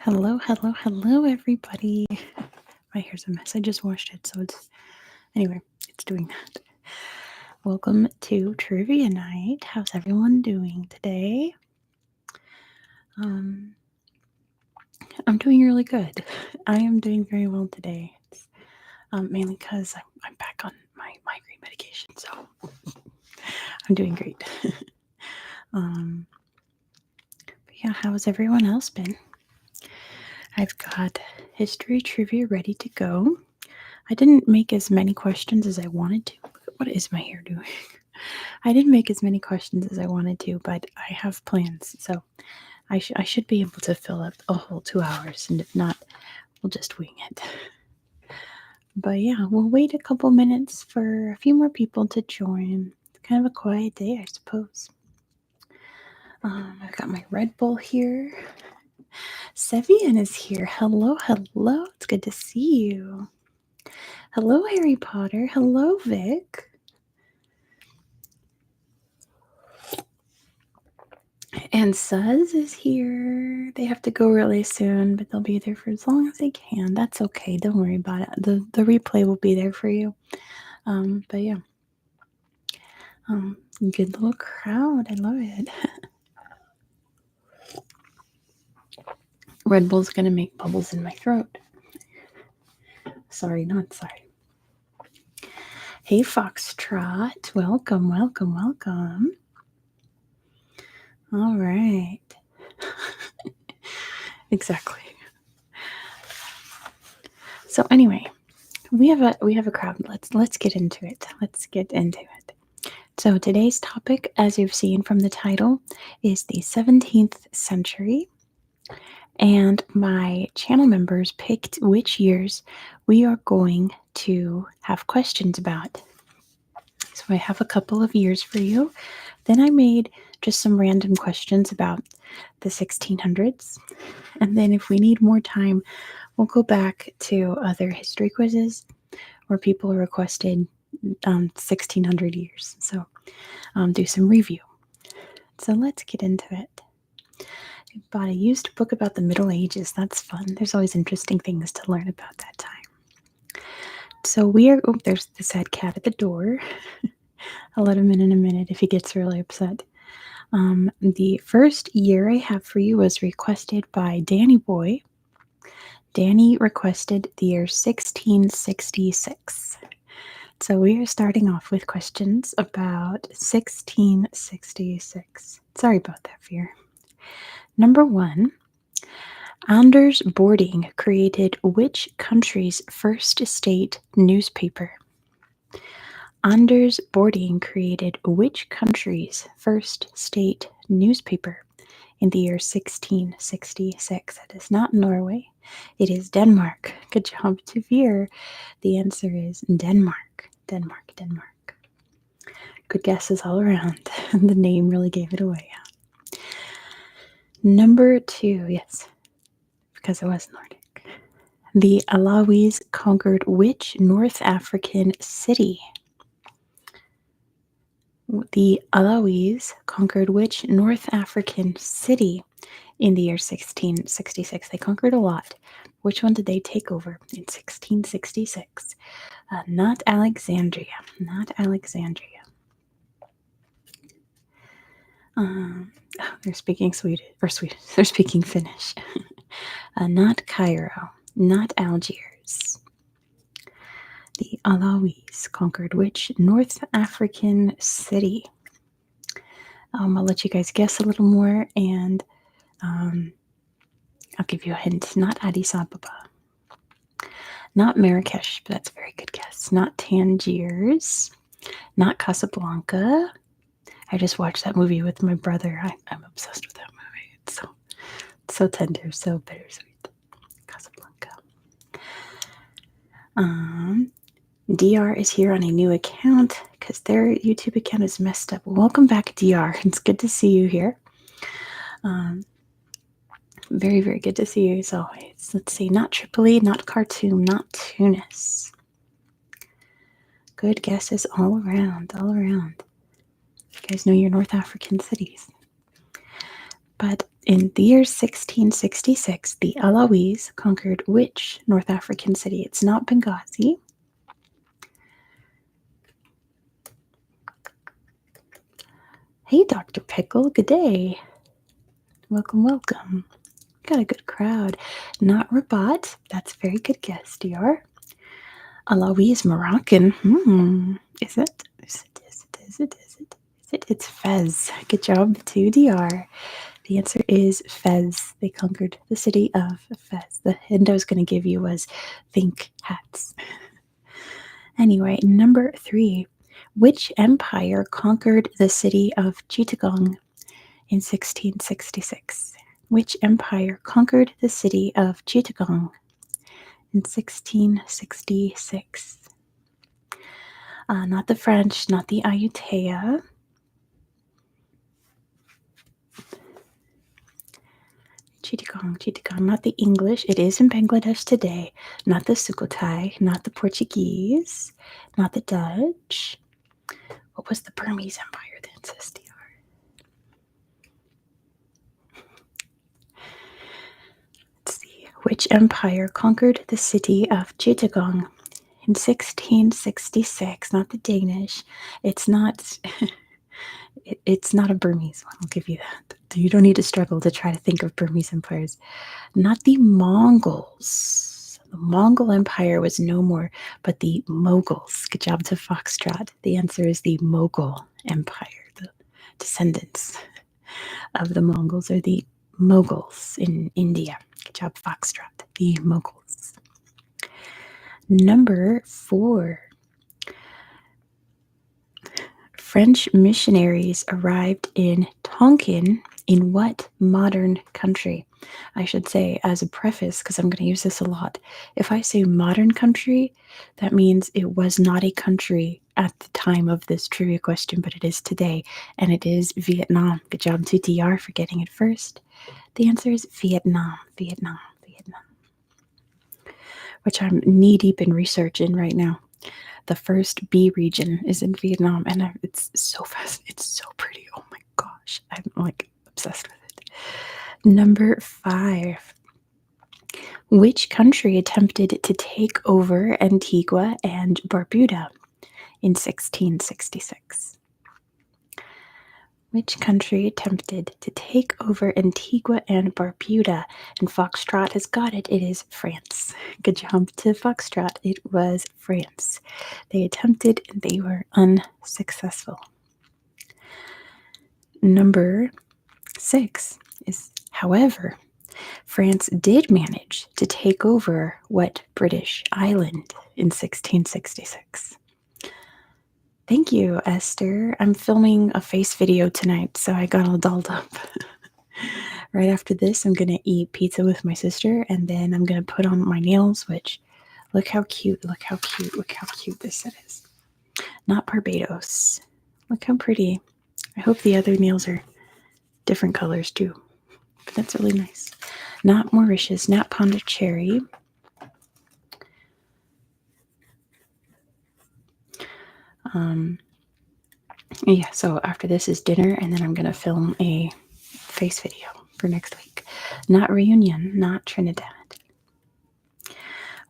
Hello, hello, hello, everybody. My hair's a mess. I just washed it, so it's doing that. Welcome to Trivia Night. How's everyone doing today? Um, I'm doing really good. I am doing very well today. It's, mainly because I'm back on my migraine medication, so I'm doing great. But yeah, how's everyone else been? I've got history trivia ready to go. I didn't make as many questions as I wanted to. What is my hair doing? I didn't make as many questions as I wanted to, but I have plans, so I should be able to fill up a whole 2 hours, and if not, we'll just wing it. But yeah, we'll wait a couple minutes for a few more people to join. It's kind of a quiet day, I suppose. I've got my Red Bull here. Sevian is here. Hello, hello. It's good to see you. Hello, Harry Potter. Hello, Vic. And Suz is here. They have to go really soon, but they'll be there for as long as they can. That's okay. Don't worry about it. The replay will be there for you. But yeah. Good little crowd. I love it. Red Bull's gonna make bubbles in my throat. Sorry, not sorry. Hey, Foxtrot. Welcome, welcome, welcome. All right. Exactly. So anyway, we have a crowd. Let's get into it. Let's get into it. So today's topic, as you've seen from the title, is the 17th century. And my channel members picked which years we are going to have questions about. So I have a couple of years for you. Then I made just some random questions about the 1600s. And then if we need more time, we'll go back to other history quizzes where people requested 1600 years. So do some review. So let's get into it. I bought a used book about the Middle Ages. That's fun. There's always interesting things to learn about that time. So there's the sad cat at the door. I'll let him in a minute if he gets really upset. The first year I have for you was requested by Danny Boy. Danny requested the year 1666. So we are starting off with questions about 1666. Sorry about that, Fear. Number 1. Anders Bording created which country's first state newspaper? Anders Bording created which country's first state newspaper in the year 1666? It is not Norway. It is Denmark. Good job to Veer. The answer is Denmark. Denmark, Denmark. Good guesses all around. The name really gave it away. Number 2, yes, because it was Nordic. The Alawis conquered which North African city? The Alawis conquered which North African city in the year 1666? They conquered a lot. Which one did they take over in 1666? Not Alexandria. Not Alexandria. They're speaking Swedish. They're speaking Finnish. Not Cairo. Not Algiers. The Alawis conquered which North African city? I'll let you guys guess a little more, and I'll give you a hint. Not Addis Ababa. Not Marrakesh, but that's a very good guess. Not Tangiers. Not Casablanca. I just watched that movie with my brother. I'm obsessed with that movie. It's so tender, so bittersweet. Casablanca. DR is here on a new account because their YouTube account is messed up. Welcome back, DR. It's good to see you here. Very, very good to see you as always. Let's see. Not Tripoli, not Khartoum, not Tunis. Good guesses all around, all around. You guys know your North African cities. But In the year 1666, the Alawis conquered which North African city? It's not Benghazi. Hey, Dr. Pickle, good day. Welcome, welcome. Got a good crowd. Not Rabat. That's a very good guess, DR. Alawi is Moroccan. Is it? Is it? Is it? Is it? Is it? Is it? It's Fez. Good job to DR. The answer is Fez. They conquered the city of Fez. The hint I was going to give you was think hats. Anyway, number 3. Which empire conquered the city of Chittagong in 1666? Which empire conquered the city of Chittagong in 1666? Not the French, not the Ayutthaya. Chittagong, not the English. It is in Bangladesh today. Not the Sukhothai, not the Portuguese, not the Dutch. What was the Burmese Empire then, says DR? Let's see. Which empire conquered the city of Chittagong in 1666? Not the Danish. It's not. It's not a Burmese one. I'll give you that. You don't need to struggle to try to think of Burmese empires. Not the Mongols. The Mongol Empire was no more, but the Moguls. Good job to Foxtrot. The answer is the Mughal Empire. The descendants of the Mongols are the Mughals in India. Good job, Foxtrot. The Mughals. Number 4. French missionaries arrived in Tonkin in what modern country? I should say, as a preface, because I'm going to use this a lot, if I say modern country, that means it was not a country at the time of this trivia question, but it is today, and it is Vietnam. Good job to DR for getting it first. The answer is Vietnam, which I'm knee-deep in research in right now. The first B region is in Vietnam, and it's so fast. It's so pretty. Oh my gosh. I'm like obsessed with it. Number 5. Which country attempted to take over Antigua and Barbuda in 1666? Which country attempted to take over Antigua and Barbuda? And Foxtrot has got it. It is France. Good job to Foxtrot. It was France. They attempted and they were unsuccessful. Number 6 is, however, France did manage to take over what British island in 1666? Thank you, Esther. I'm filming a face video tonight, so I got all dolled up. Right after this, I'm going to eat pizza with my sister, and then I'm going to put on my nails, which, look how cute this set is. Not Barbados. Look how pretty. I hope the other nails are different colors, too. But that's really nice. Not Mauritius, not Pondicherry. Yeah, so after this is dinner, and then I'm going to film a face video for next week. Not Reunion, not Trinidad.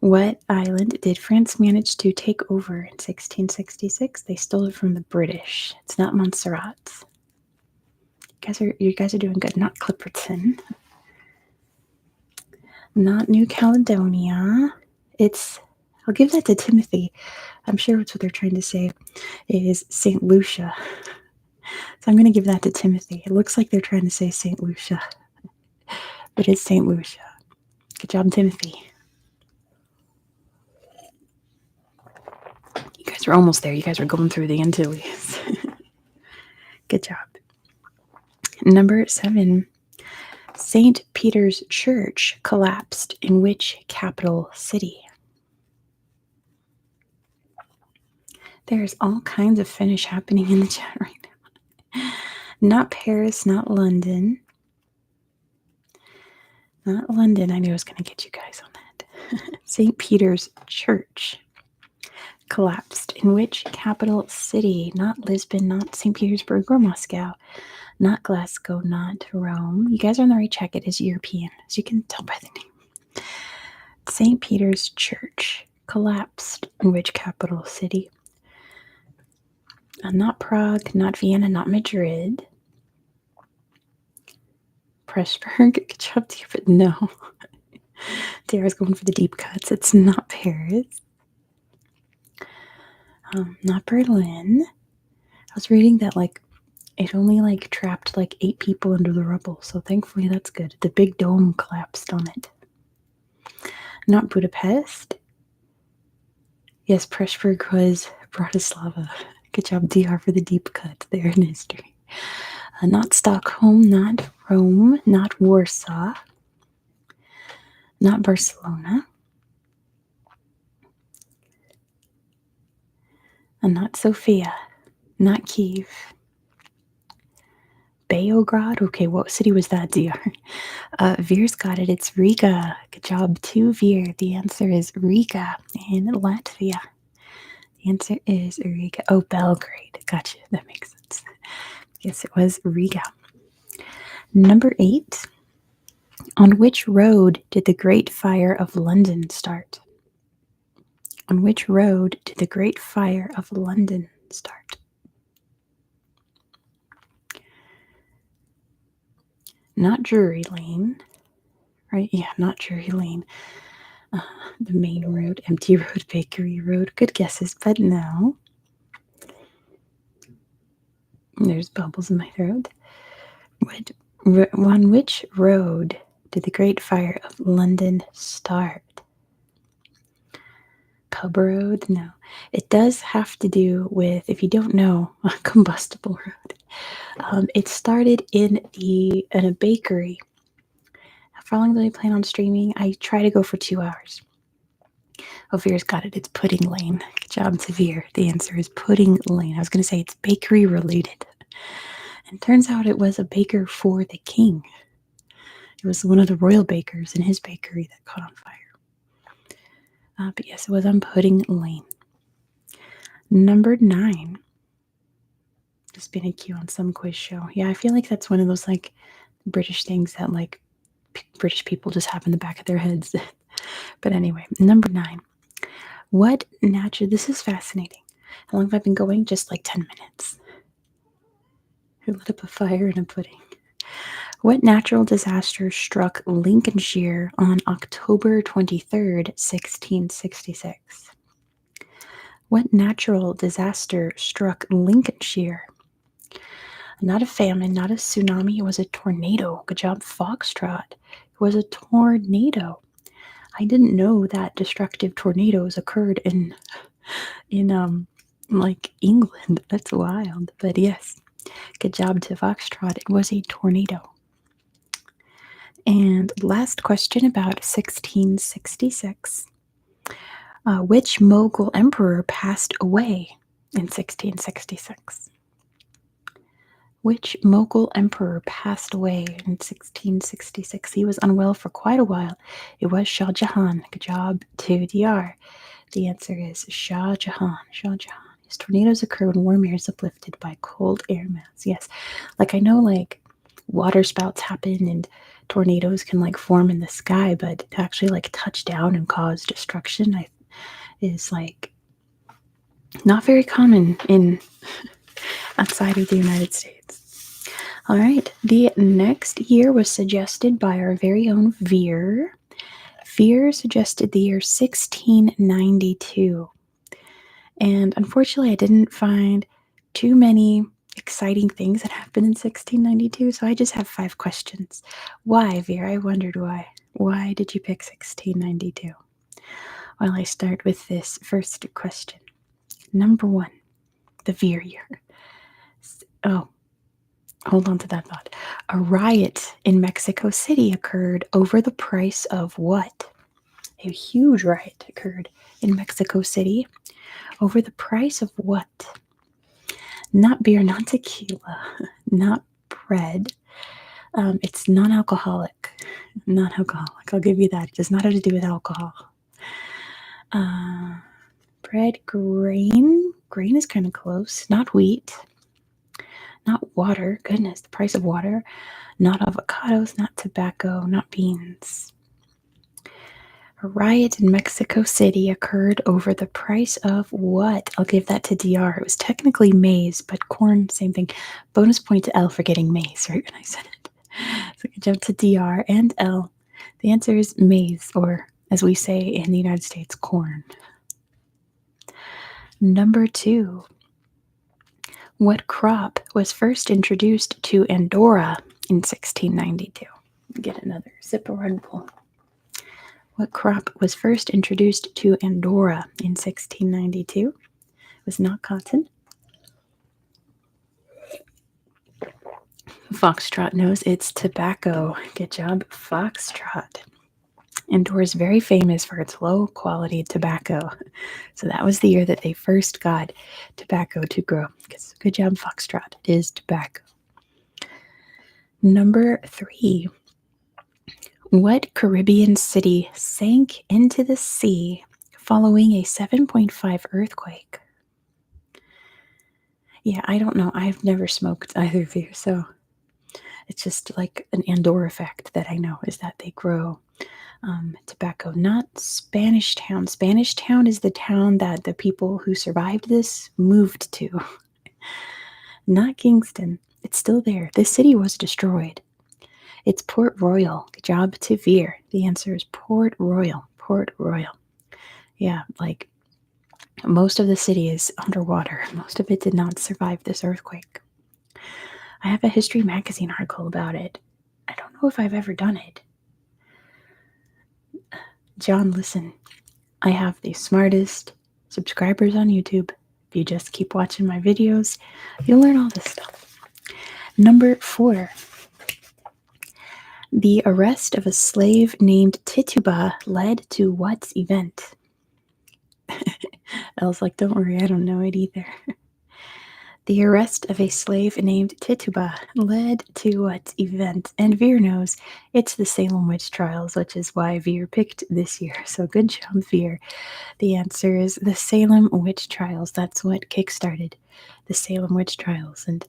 What island did France manage to take over in 1666? They stole it from the British. It's not Montserrat. You guys are doing good. Not Clipperton. Not New Caledonia. I'll give that to Timothy. I'm sure it's what they're trying to say. It is St. Lucia. So I'm going to give that to Timothy. It looks like they're trying to say St. Lucia, but it's St. Lucia. Good job, Timothy. You guys are almost there. You guys are going through the Antilles. Good job. Number 7. St. Peter's Church collapsed in which capital city? There's all kinds of Finnish happening in the chat right now. Not Paris, not London. Not London. I knew I was going to get you guys on that. St. Peter's Church collapsed in which capital city? Not Lisbon, not St. Petersburg or Moscow. not Glasgow, not Rome. You guys are on the right track. It is European, as you can tell by the name. St. Peter's Church collapsed in which capital city? Not Prague, not Vienna, not Madrid. Pressburg. Good job, dear, but no. Dara's going for the deep cuts. It's not Paris. Not Berlin. I was reading that it only trapped 8 people under the rubble, so thankfully that's good. The big dome collapsed on it. Not Budapest. Yes, Pressburg was Bratislava. Good job, DR, for the deep cut there in history. Not Stockholm, not Rome, not Warsaw, not Barcelona, and not Sofia, not Kiev. Beograd? Okay, what city was that, DR? Veer's got it. It's Riga. Good job, to Veer. The answer is Riga in Latvia. The answer is Riga. Oh, Belgrade. Gotcha. That makes sense. Yes, it was Riga. Number 8. On which road did the Great Fire of London start? On which road did the Great Fire of London start? Not Drury Lane, right? Yeah, not Drury Lane. The main road, Empty Road, Bakery Road. Good guesses, but no. There's bubbles in my throat. On which road did the Great Fire of London start? Pub Road? No. It does have to do with, if you don't know, a combustible road. It started in a bakery. How long do I plan on streaming? I try to go for 2 hours. Oh, Veer's got it. It's Pudding Lane. Good job to Veer. The answer is Pudding Lane. I was going to say it's bakery related. And turns out it was a baker for the king. It was one of the royal bakers in his bakery that caught on fire. But yes, it was on Pudding Lane. Number 9. Just been a cue on some quiz show. Yeah, I feel like that's one of those British things that British people just have in the back of their heads. But anyway, number 9. What natural? This is fascinating. How long have I been going? Just 10 minutes. Who lit up a fire in a pudding? What natural disaster struck Lincolnshire on October 23rd, 1666? What natural disaster struck Lincolnshire? Not a famine, not a tsunami, it was a tornado. Good job, Foxtrot. It was a tornado. I didn't know that destructive tornadoes occurred in England. That's wild. But yes, good job to Foxtrot. It was a tornado. And last question about 1666. Which Mughal emperor passed away in 1666? Which Mughal emperor passed away in 1666? He was unwell for quite a while. It was Shah Jahan. Good job to DR. The answer is Shah Jahan. Shah Jahan. His tornadoes occur when warm air is uplifted by cold air mass. Yes, I know water spouts happen and tornadoes can form in the sky, but to actually touch down and cause destruction is not very common in outside of the United States. All right, the next year was suggested by our very own Veer. Veer suggested the year 1692. And unfortunately, I didn't find too many exciting things that happened in 1692, so I just have 5 questions. Why, Veer? I wondered why. Why did you pick 1692? Well, I start with this first question. Number 1, the Veer year. Oh, hold on to that thought. A riot in Mexico City occurred over the price of what? A huge riot occurred in Mexico City over the price of what? Not beer, not tequila, not bread. It's non-alcoholic. Non-alcoholic. I'll give you that. It does not have to do with alcohol. Bread, grain. Grain is kind of close. Not wheat. not water. Goodness, the price of water. Not avocados, not tobacco, not beans. A riot in Mexico City occurred over the price of what? I'll give that to DR. It was technically maize, but corn, same thing. Bonus point to L for getting maize, right when I said it. So I jump to DR and L. The answer is maize, or as we say in the United States, corn. Number 2. What crop was first introduced to Andorra in 1692? Get another sip of Red Bull. What crop was first introduced to Andorra in 1692? It was not cotton. Foxtrot knows it's tobacco. Good job, Foxtrot. Andorra is very famous for its low quality tobacco. So that was the year that they first got tobacco to grow. Good job, Foxtrot. It is tobacco. Number 3. What Caribbean city sank into the sea following a 7.5 earthquake? Yeah, I don't know. I've never smoked either of you, so it's just like an Andorra fact that I know is that they grow tobacco. Not Spanish Town. Spanish Town is the town that the people who survived this moved to. Not Kingston. It's still there. This city was destroyed. It's Port Royal. Good job to Veer. The answer is Port Royal. Port Royal. Yeah, like most of the city is underwater. Most of it did not survive this earthquake. I have a History Magazine article about it. I don't know if I've ever done it. John, listen. I have the smartest subscribers on YouTube. If you just keep watching my videos, you'll learn all this stuff. Number 4. The arrest of a slave named Tituba led to what event? I was like, don't worry, I don't know it either. The arrest of a slave named Tituba led to what event? And Veer knows it's the Salem witch trials, which is why Veer picked this year. So good job, Veer. The answer is the Salem witch trials. That's what kickstarted the Salem witch trials. And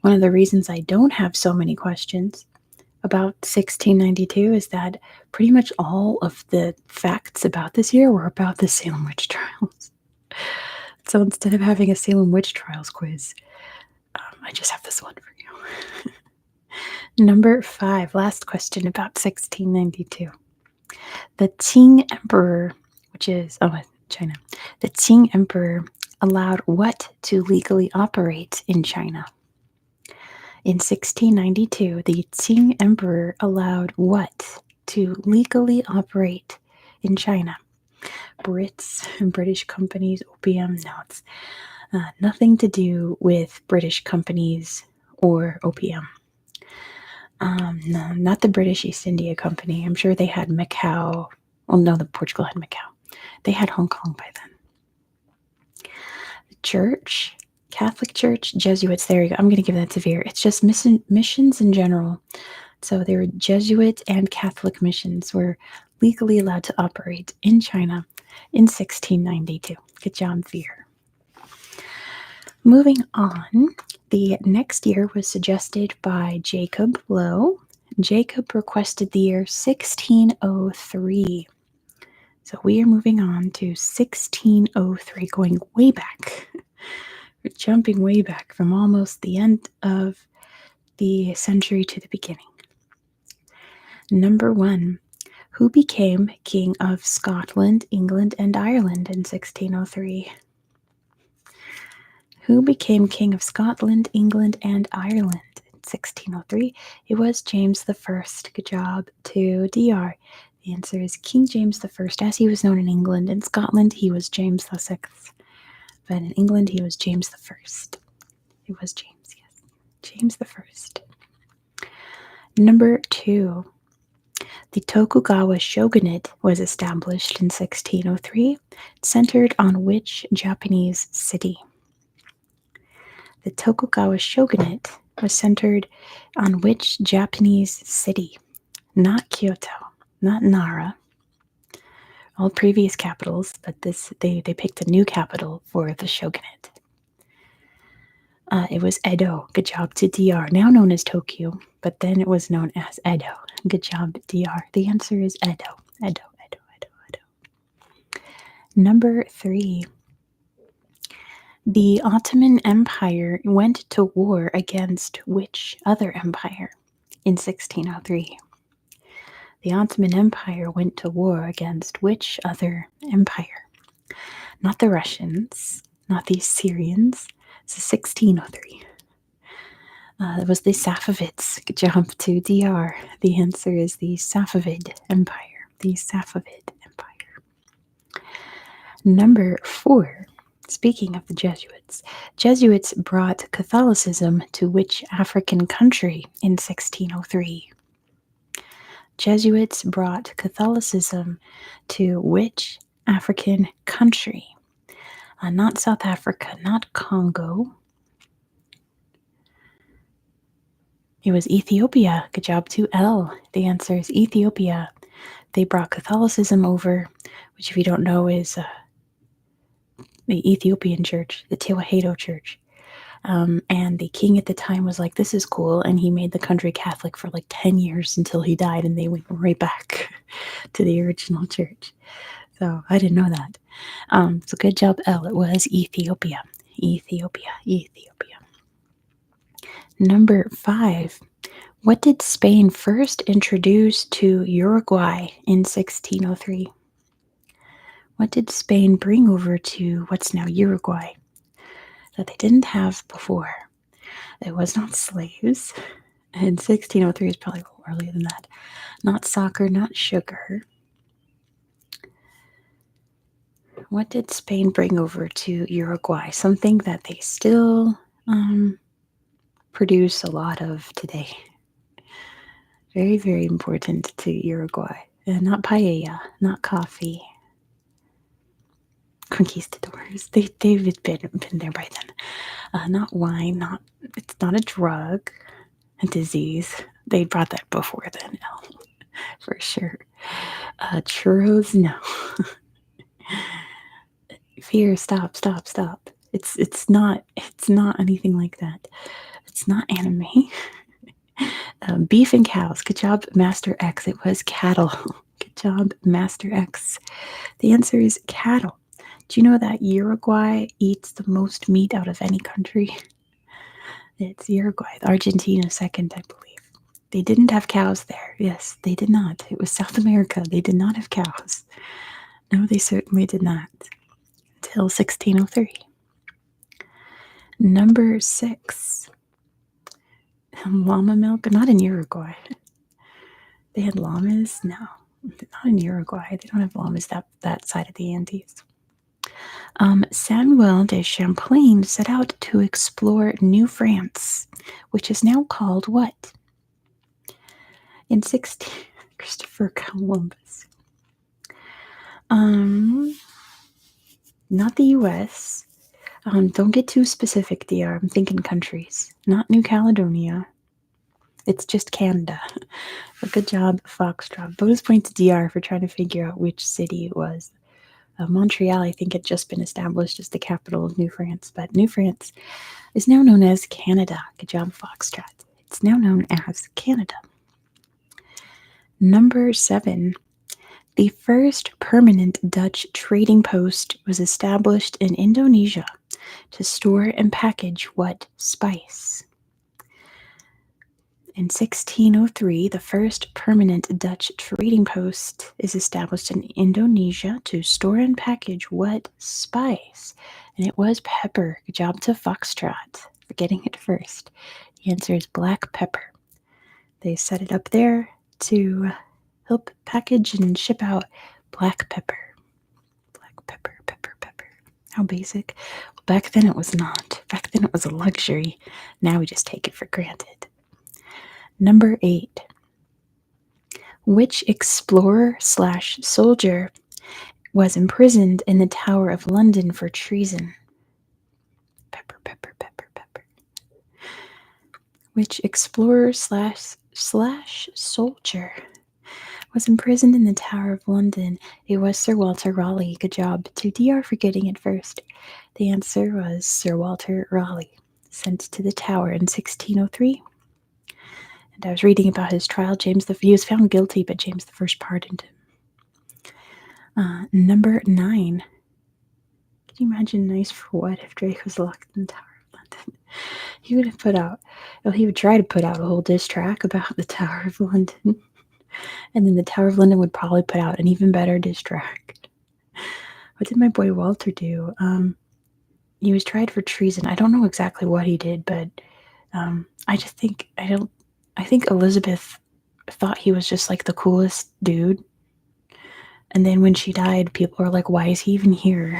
one of the reasons I don't have so many questions about 1692 is that pretty much all of the facts about this year were about the Salem witch trials. So instead of having a Salem witch trials quiz, I just have this one for you. Number 5, last question about 1692. The Qing Emperor, which is China, the Qing Emperor allowed what to legally operate in China? In 1692, the Qing Emperor allowed what to legally operate in China? Brits and British companies, opium. No, it's nothing to do with British companies or opium. No, not the British East India Company. I'm sure they had Macau. Well, no, the Portugal had Macau. They had Hong Kong by then. The church, Catholic Church, Jesuits. There you go. I'm going to give that to Veer. It's just missions in general. So they were Jesuit and Catholic missions were legally allowed to operate in China in 1692. Good job, Veer. Moving on, the next year was suggested by Jacob Lowe. Jacob requested the year 1603. So we are moving on to 1603, going way back. We're jumping way back from almost the end of the century to the beginning. Number 1. Who became King of Scotland, England, and Ireland in 1603? Who became King of Scotland, England, and Ireland in 1603? It was James I. Good job to DR. The answer is King James I, as he was known in England. In Scotland, he was James VI. But in England, he was James I. It was James, yes. James I. Number 2. The Tokugawa shogunate was established in 1603, centered on which Japanese city? The Tokugawa shogunate was centered on which Japanese city? Not Kyoto, not Nara. All previous capitals, but they picked a new capital for the shogunate. It was Edo. Good job to DR, now known as Tokyo, but then it was known as Edo. Good job, DR. The answer is Edo. Edo, Edo, Edo, Edo. Number 3. The Ottoman Empire went to war against which other empire in 1603? The Ottoman Empire went to war against which other empire? Not the Russians, not the Syrians. It's 1603. It was the Safavids. Good job to DR. The answer is the Safavid Empire. The Safavid Empire. Number 4. Speaking of the Jesuits brought Catholicism to which African country in 1603? Jesuits brought Catholicism to which African country? Not South Africa, not Congo. It was Ethiopia. Good job to L. The answer is Ethiopia. They brought Catholicism over, which, if you don't know, is the Ethiopian church, the Tewahedo church. And the king at the time was like, this is cool. And he made the country Catholic for like 10 years until he died, and they went right back to the original church. So I didn't know that. So good job, L. It was Ethiopia. Ethiopia, Ethiopia. Number 5. What did Spain first introduce to Uruguay in 1603? What did Spain bring over to what's now Uruguay that they didn't have before? It was not slaves. And 1603 is probably a little earlier than that. Not soccer, not sugar. What did Spain bring over to Uruguay? Something that they still produce a lot of today. Very, very important to Uruguay. Not paella, not coffee. Conquistadors. They've been there by then. Not wine. It's not a drug, a disease. They brought that before then. No, for sure. Churros. No. Fear. Stop. It's not anything like that. It's not anime. Beef and cows. Good job, Master X. It was cattle. Good job, Master X. The answer is cattle. Do you know that Uruguay eats the most meat out of any country? It's Uruguay. Argentina second, I believe. They didn't have cows there. Yes, they did not. It was South America. They did not have cows. No, they certainly did not. Until 1603. Number 6. Llama milk? Not in Uruguay. They had llamas? No, not in Uruguay. They don't have llamas that side of the Andes. Samuel de Champlain set out to explore New France, which is now called what? In 16... Christopher Columbus. Not the U.S. Don't get too specific, DR. I'm thinking countries. Not New Caledonia. It's just Canada. But good job, Foxtrot. Bonus point to DR for trying to figure out which city it was. Montreal, I think, had just been established as the capital of New France, but New France is now known as Canada. Good job, Foxtrot. It's now known as Canada. Number 7. The first permanent Dutch trading post was established in Indonesia to store and package what spice? In 1603, the first permanent Dutch trading post is established in Indonesia to store and package what spice? And it was pepper. Good job to Foxtrot for getting it first. The answer is black pepper. They set it up there to help package and ship out black pepper. Black pepper, pepper, pepper. How basic. Well, back then it was not. Back then it was a luxury. Now we just take it for granted. Number 8. Which explorer/soldier was imprisoned in the Tower of London for treason? Pepper, pepper, pepper, pepper. Which explorer/soldier was imprisoned in the Tower of London? It was Sir Walter Raleigh. Good job to DR for getting it first. The answer was Sir Walter Raleigh. sent to the Tower in 1603. And I was reading about his trial. He was found guilty, but James the First pardoned him. Number 9. Can you imagine nice for what if Drake was locked in the Tower of London? He would have he would try to put out a whole diss track about the Tower of London. And then the Tower of London would probably put out an even better diss track. What did my boy Walter do? He was tried for treason. I don't know exactly what he did, but I think Elizabeth thought he was just like the coolest dude. And then when she died, people were like, why is he even here?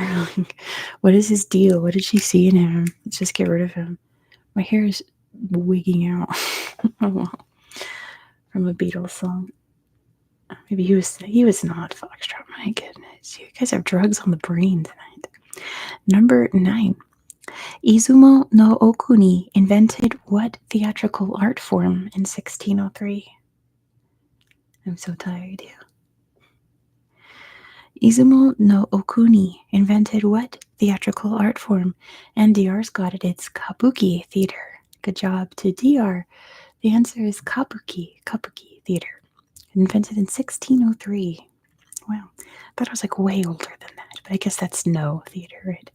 What is his deal? What did she see in him? Let's just get rid of him. My hair is wigging out. From a Beatles song. Maybe he was not Foxtrot. My goodness. You guys have drugs on the brain tonight. Number 9. Izumo no Okuni invented what theatrical art form in 1603? I'm so tired, yeah. Izumo no Okuni invented what theatrical art form? And DR's got it. It's Kabuki theater. Good job to DR. The answer is Kabuki theater. Invented in 1603. Wow. I thought I was like way older than that, but I guess that's no theater, right?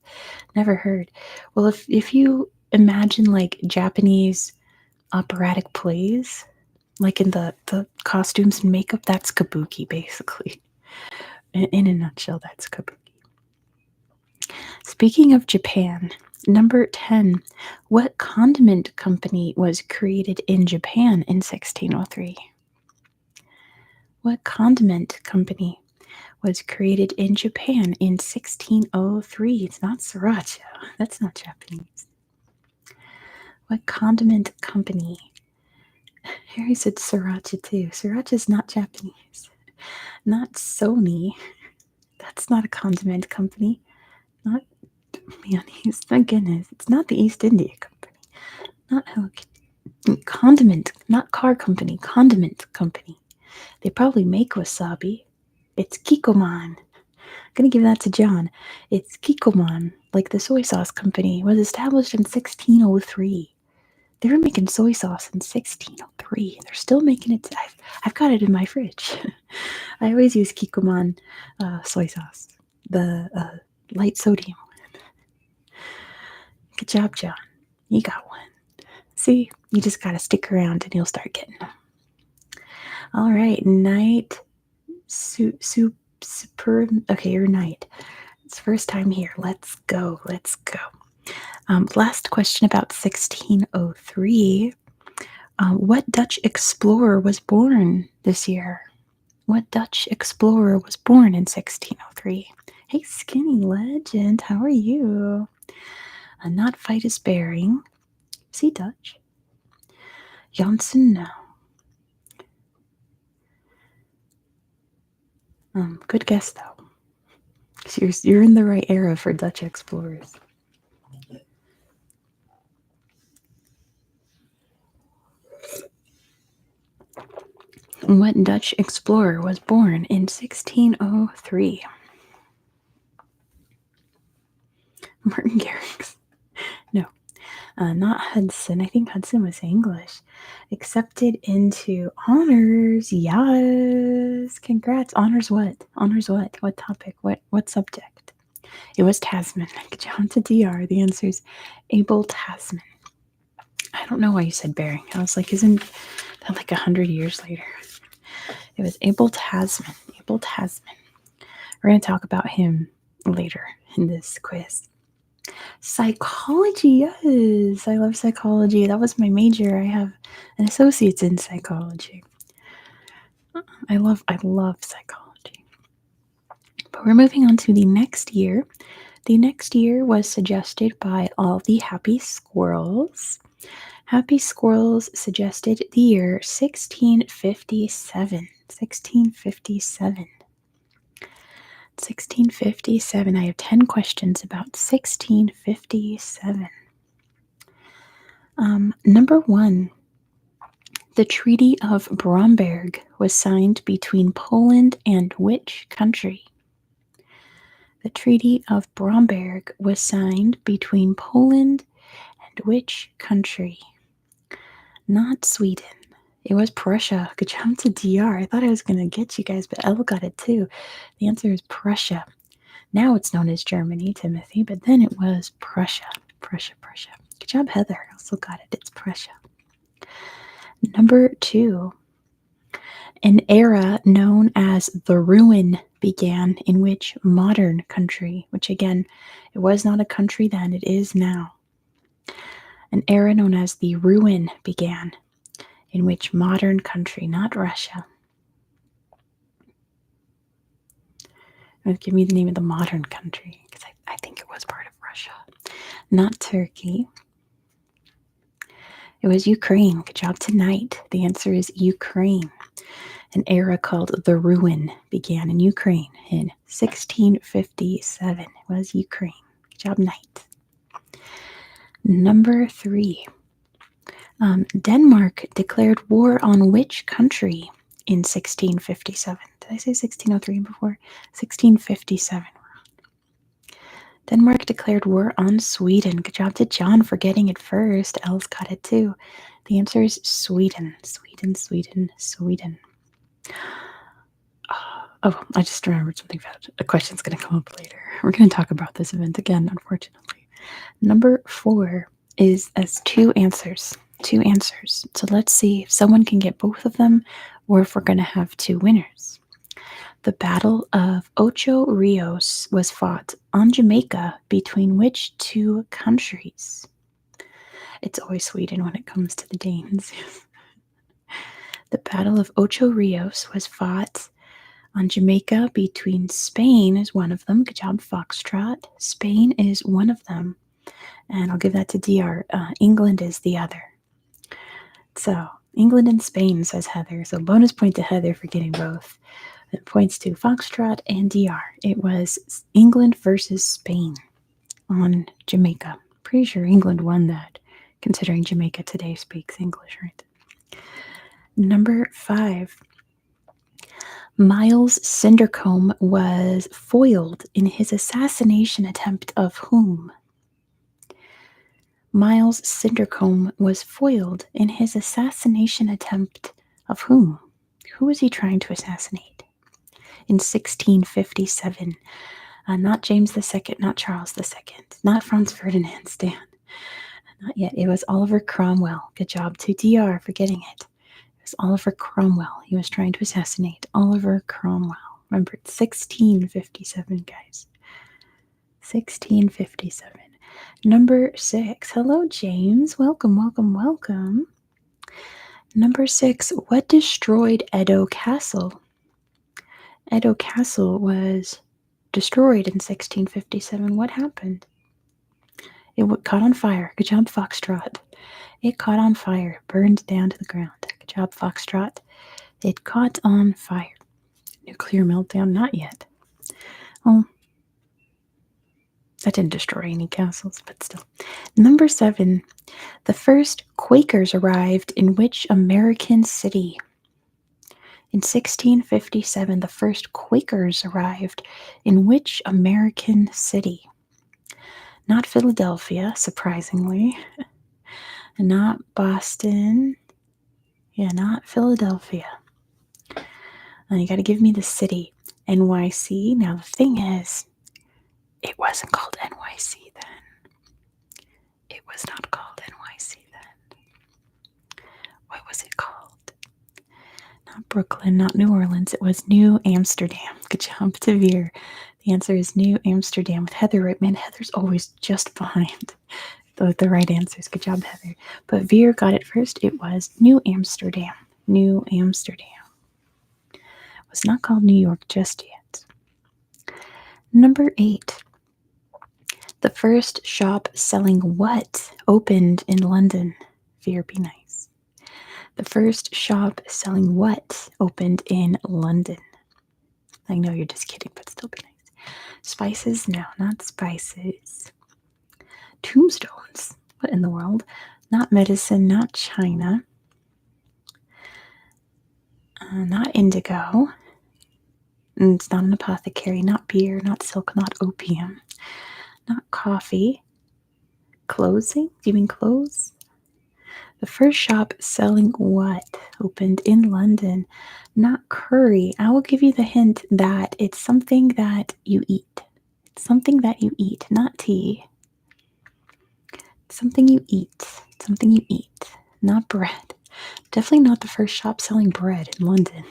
Never heard. Well, if you imagine like Japanese operatic plays, like in the costumes and makeup, that's kabuki basically. In a nutshell, that's kabuki. Speaking of Japan, number 10, what condiment company was created in Japan in 1603? What condiment company was created in Japan in 1603? It's not sriracha. That's not Japanese. What condiment company? Harry said sriracha too. Sriracha is not Japanese. Not Sony. That's not a condiment company. Not mayonnaise. Thank goodness. It's not the East India Company. Not Hello Kitty. Condiment. Not car company. Condiment company. They probably make wasabi. It's Kikkoman. I'm gonna give that to John. It's Kikkoman, like the soy sauce company, was established in 1603. They were making soy sauce in 1603. They're still making it. I've got it in my fridge. I always use Kikkoman soy sauce, the light sodium one. Good job, John. You got one. See, you just gotta stick around and you'll start getting them. All right, night. Super. Okay, you're night. It's first time here. Let's go. Last question about 1603. What Dutch explorer was born this year? What Dutch explorer was born in 1603? Hey, Skinny Legend, how are you? Not Vitus Bering. Is he Dutch? Janssen, no. Good guess, though. You're in the right era for Dutch explorers. What Dutch explorer was born in 1603? Martin Garrix. No, not Hudson. I think Hudson was English. Accepted into honors. Yes. Congrats. Honors what? Honors what? What topic? What subject? It was Tasman. Good job to DR. The answer is Abel Tasman. I don't know why you said Bering. I was like, isn't that like 100 years later? It was Abel Tasman. Abel Tasman. We're going to talk about him later in this quiz. Psychology, yes. I love psychology. That was my major. I have an associate's in psychology. I love psychology. But we're moving on to the next year. The next year was suggested by all the happy squirrels. Happy squirrels suggested the year 1657. 1657. 1657. I have 10 questions about 1657. Number 1. The Treaty of Bromberg was signed between Poland and which country? The Treaty of Bromberg was signed between Poland and which country? Not Sweden. It was Prussia. Good job to DR. I thought I was going to get you guys, but Elle got it too. The answer is Prussia. Now it's known as Germany, Timothy, but then it was Prussia. Prussia, Prussia. Good job, Heather. Also got it. It's Prussia. Number 2. An era known as the Ruin began in which modern country, which again, it was not a country then, it is now. An era known as the Ruin began in which modern country, not Russia. Give me the name of the modern country, because I think it was part of Russia. Not Turkey. It was Ukraine. Good job tonight. The answer is Ukraine. An era called the Ruin began in Ukraine in 1657. It was Ukraine. Good job, Knight. Number 3. Denmark declared war on which country in 1657? Did I say 1603 before? 1657. Denmark declared war on Sweden. Good job to John for getting it first. Elle's got it too. The answer is Sweden. Sweden, Sweden, Sweden. Oh, I just remembered something about a question's going to come up later. We're going to talk about this event again, unfortunately. Number 4 is as 2 answers. 2 answers. So let's see if someone can get both of them or if we're going to have 2 winners. The Battle of Ocho Rios was fought on Jamaica between which 2 countries? It's always Sweden when it comes to the Danes. The Battle of Ocho Rios was fought on Jamaica between Spain is one of them. Good job, Foxtrot. Spain is one of them. And I'll give that to DR. England is the other. So, England and Spain, says Heather. So, bonus point to Heather for getting both. It points to Foxtrot and DR. It was England versus Spain on Jamaica. Pretty sure England won that, considering Jamaica today speaks English, right? Number 5. Miles Cindercombe was foiled in his assassination attempt of whom? Miles Cindercombe was foiled in his assassination attempt of whom? Who was he trying to assassinate? In 1657. Not James II, not Charles II, not Franz Ferdinand, Stan. Not yet. It was Oliver Cromwell. Good job to DR for getting it. It was Oliver Cromwell. He was trying to assassinate Oliver Cromwell. Remember, it's 1657, guys. 1657. Number 6. Hello, James. Welcome, welcome, welcome. Number 6. What destroyed Edo Castle? Edo Castle was destroyed in 1657. What happened? It caught on fire. Good job, Foxtrot. It caught on fire. Burned down to the ground. Good job, Foxtrot. It caught on fire. Nuclear meltdown? Not yet. Oh, that didn't destroy any castles, but still. Number 7. The first Quakers arrived in which American city? In 1657, the first Quakers arrived in which American city? Not Philadelphia, surprisingly. Not Boston. Yeah, not Philadelphia. And you got to give me the city. NYC. Now, the thing is, it wasn't called NYC then. It was not called NYC then. What was it called? Not Brooklyn, not New Orleans. It was New Amsterdam. Good job, Tavir. The answer is New Amsterdam with Heather right. Man, Heather's always just behind the right answers. Good job, Heather. But Veer got it first. It was New Amsterdam. New Amsterdam. It was not called New York just yet. Number 8. The first shop selling what opened in London? Veer, be nice. The first shop selling what opened in London? I know you're just kidding, but still be nice. Spices? No, not spices. Tombstones? What in the world? Not medicine, not China. Not indigo. And it's not an apothecary, not beer, not silk, not opium. Not coffee. Closing? Do you mean clothes? The first shop selling what opened in London? Not curry. I will give you the hint that it's something that you eat. Something that you eat, not tea. Something you eat. Something you eat, not bread. Definitely not the first shop selling bread in London.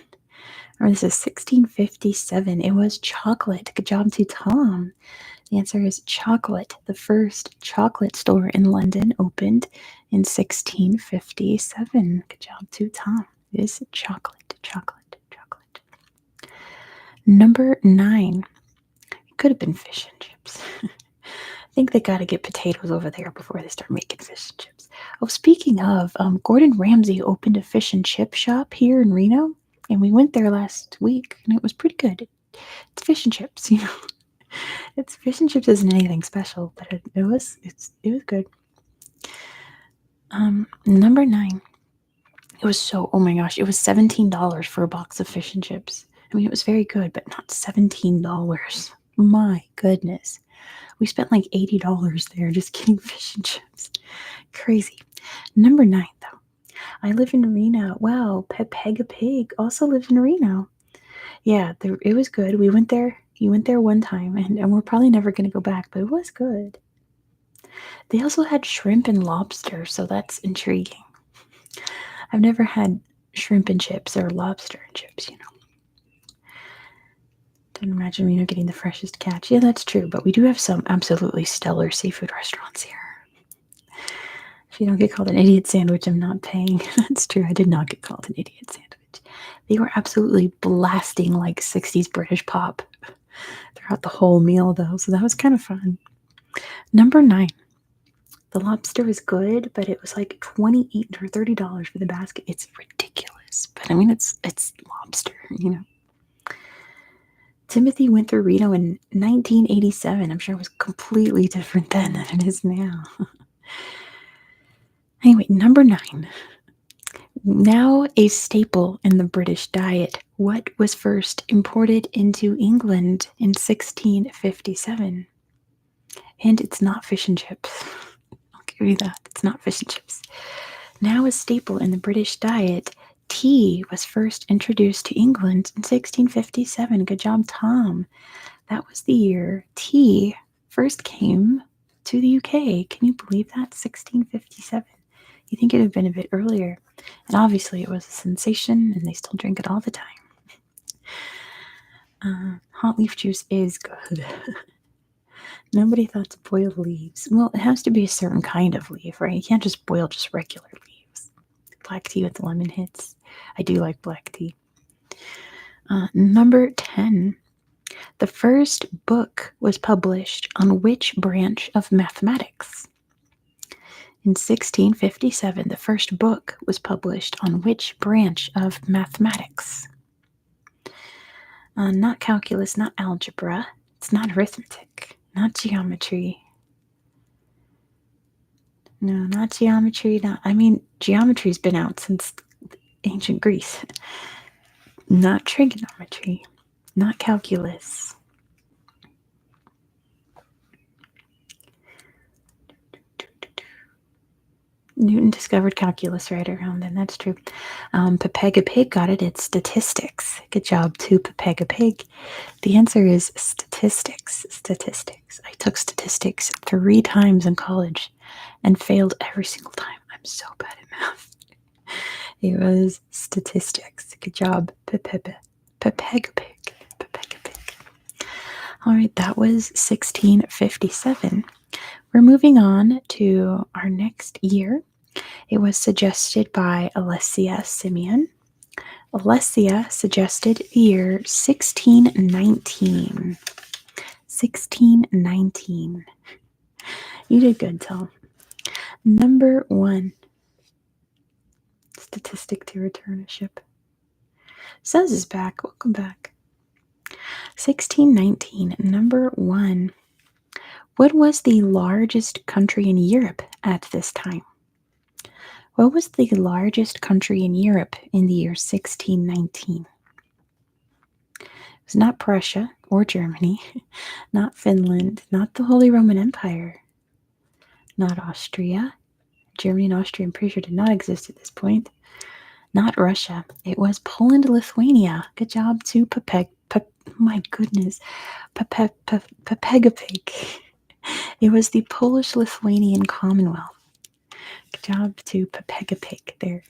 Or this is 1657. It was chocolate. Good job to Tom. The answer is chocolate. The first chocolate store in London opened in 1657. Good job to Tom. It is chocolate, chocolate, chocolate. Number 9. It could have been fish and chips. I think they got to get potatoes over there before they start making fish and chips. Oh, speaking of, Gordon Ramsay opened a fish and chip shop here in Reno, and we went there last week, and it was pretty good. It's fish and chips, you know. It's fish and chips isn't anything special, but it was good. Number 9. It was so, oh my gosh, it was $17 for a box of fish and chips. I mean, it was very good, but not $17. My goodness. We spent like $80 there just getting fish and chips. Crazy. Number 9, though. I live in Reno. Wow, Pepega Pig also lives in Reno. Yeah, it was good. We went there. You went there one time, and we're probably never going to go back, but it was good. They also had shrimp and lobster, so that's intriguing. I've never had shrimp and chips or lobster and chips, you know. Don't imagine, you know, getting the freshest catch. Yeah, that's true, but we do have some absolutely stellar seafood restaurants here. If you don't get called an idiot sandwich, I'm not paying. That's true. I did not get called an idiot sandwich. They were absolutely blasting like 60s British pop throughout the whole meal, though, so that was kind of fun. Number 9. The lobster was good, but it was like $28 or $30 for the basket. It's ridiculous, but I mean, it's lobster, you know. Timothy went through Reno in 1987. I'm sure it was completely different then than it is now. Anyway, number 9. Now a staple in the British diet. What was first imported into England in 1657? And it's not fish and chips. I'll give you that. It's not fish and chips. Now a staple in the British diet, tea was first introduced to England in 1657. Good job, Tom. That was the year tea first came to the UK. Can you believe that? 1657. You think it would have been a bit earlier. And obviously it was a sensation, and they still drink it all the time. Hot leaf juice is good. Nobody thought to boil leaves. Well, it has to be a certain kind of leaf, right? You can't just boil just regular leaves. Black tea with lemon hits. I do like black tea. Number 10. The first book was published on which branch of mathematics? In 1657, the first book was published on which branch of mathematics? Not calculus, not algebra. It's not arithmetic, not geometry. No, not geometry. Geometry's been out since ancient Greece. Not trigonometry, not calculus. Newton discovered calculus right around then. That's true. Pepega Pig got it. It's statistics. Good job to Pepega Pig. The answer is statistics. Statistics. I took statistics 3 times in college and failed every single time. I'm so bad at math. It was statistics. Good job, Pepega Pig. Pepega Pig. All right, that was 1657. We're moving on to our next year. It was suggested by Alessia Simeon. Alessia suggested the year 1619. 1619. You did good, Tom. Number 1. Statistic to return a ship. Says is back. Welcome back. 1619. Number 1. What was the largest country in Europe at this time? What was the largest country in Europe in the year 1619? It was not Prussia or Germany, not Finland, not the Holy Roman Empire. Not Austria. Germany and Austria, I'm pretty sure, did not exist at this point. Not Russia. It was Poland, Lithuania. Good job to my goodness. Pepegapig. It was the Polish-Lithuanian Commonwealth. Good job to Pepegapig there.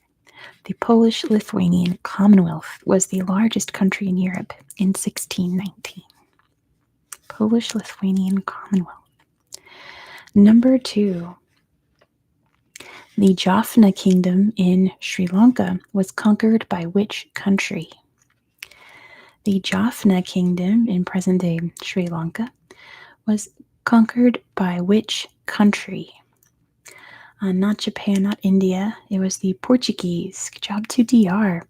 The Polish-Lithuanian Commonwealth was the largest country in Europe in 1619. Polish-Lithuanian Commonwealth. Number 2. The Jaffna Kingdom in Sri Lanka was conquered by which country? The Jaffna Kingdom in present-day Sri Lanka was conquered by which country? Not Japan, not India. It was the Portuguese. Good job to DR.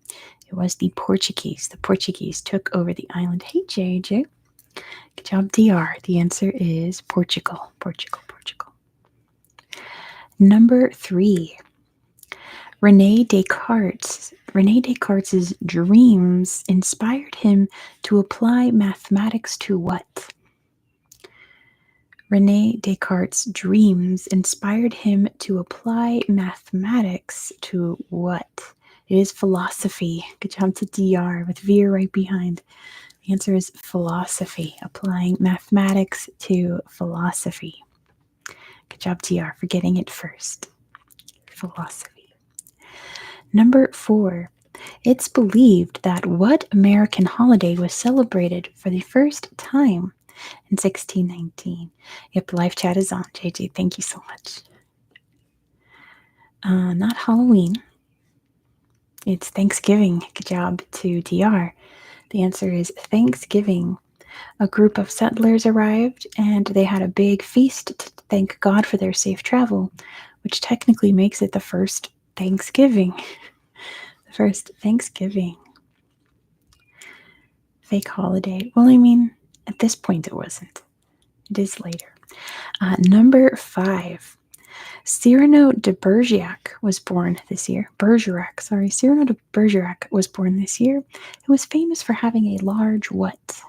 It was the Portuguese. The Portuguese took over the island. Hey, JJ. Good job, DR. The answer is Portugal. Portugal. Number 3. René Descartes' dreams inspired him to apply mathematics to what? René Descartes' dreams inspired him to apply mathematics to what? It is philosophy. Good job to DR with Veer right behind. The answer is philosophy, applying mathematics to philosophy. Good job, DR, for getting it first. Philosophy. Number 4. It's believed that what American holiday was celebrated for the first time in 1619? Yep, live chat is on. JJ, thank you so much. Not Halloween. It's Thanksgiving. Good job to DR. The answer is Thanksgiving. A group of settlers arrived and they had a big feast to thank God for their safe travel, which technically makes it the first Thanksgiving. The first Thanksgiving. Fake holiday. Well, I mean, at this point it wasn't. It is later. Number 5. Cyrano de Bergerac was born this year. Cyrano de Bergerac was born this year. He was famous for having a large what?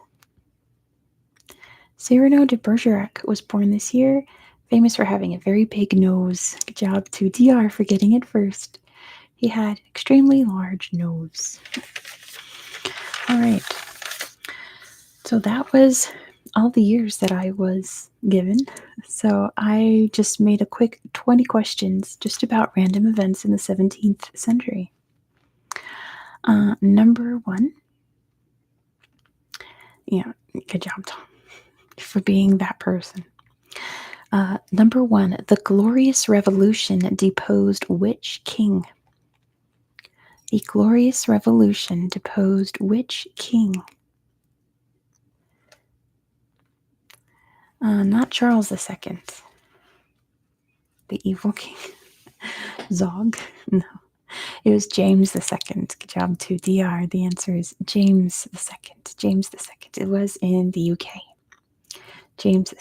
Cyrano de Bergerac was born this year, famous for having a very big nose. Good job to DR for getting it first. He had extremely large nose. All right. So that was all the years that I was given. So I just made a quick 20 questions just about random events in the 17th century. Number 1. Yeah, good job, Tom, for being that person. Number 1. The Glorious Revolution deposed which king? The Glorious Revolution deposed which king? Not Charles II. The evil king. Zog? No. It was James II. Good job to DR. The answer is James II. James II. It was in the UK. James II.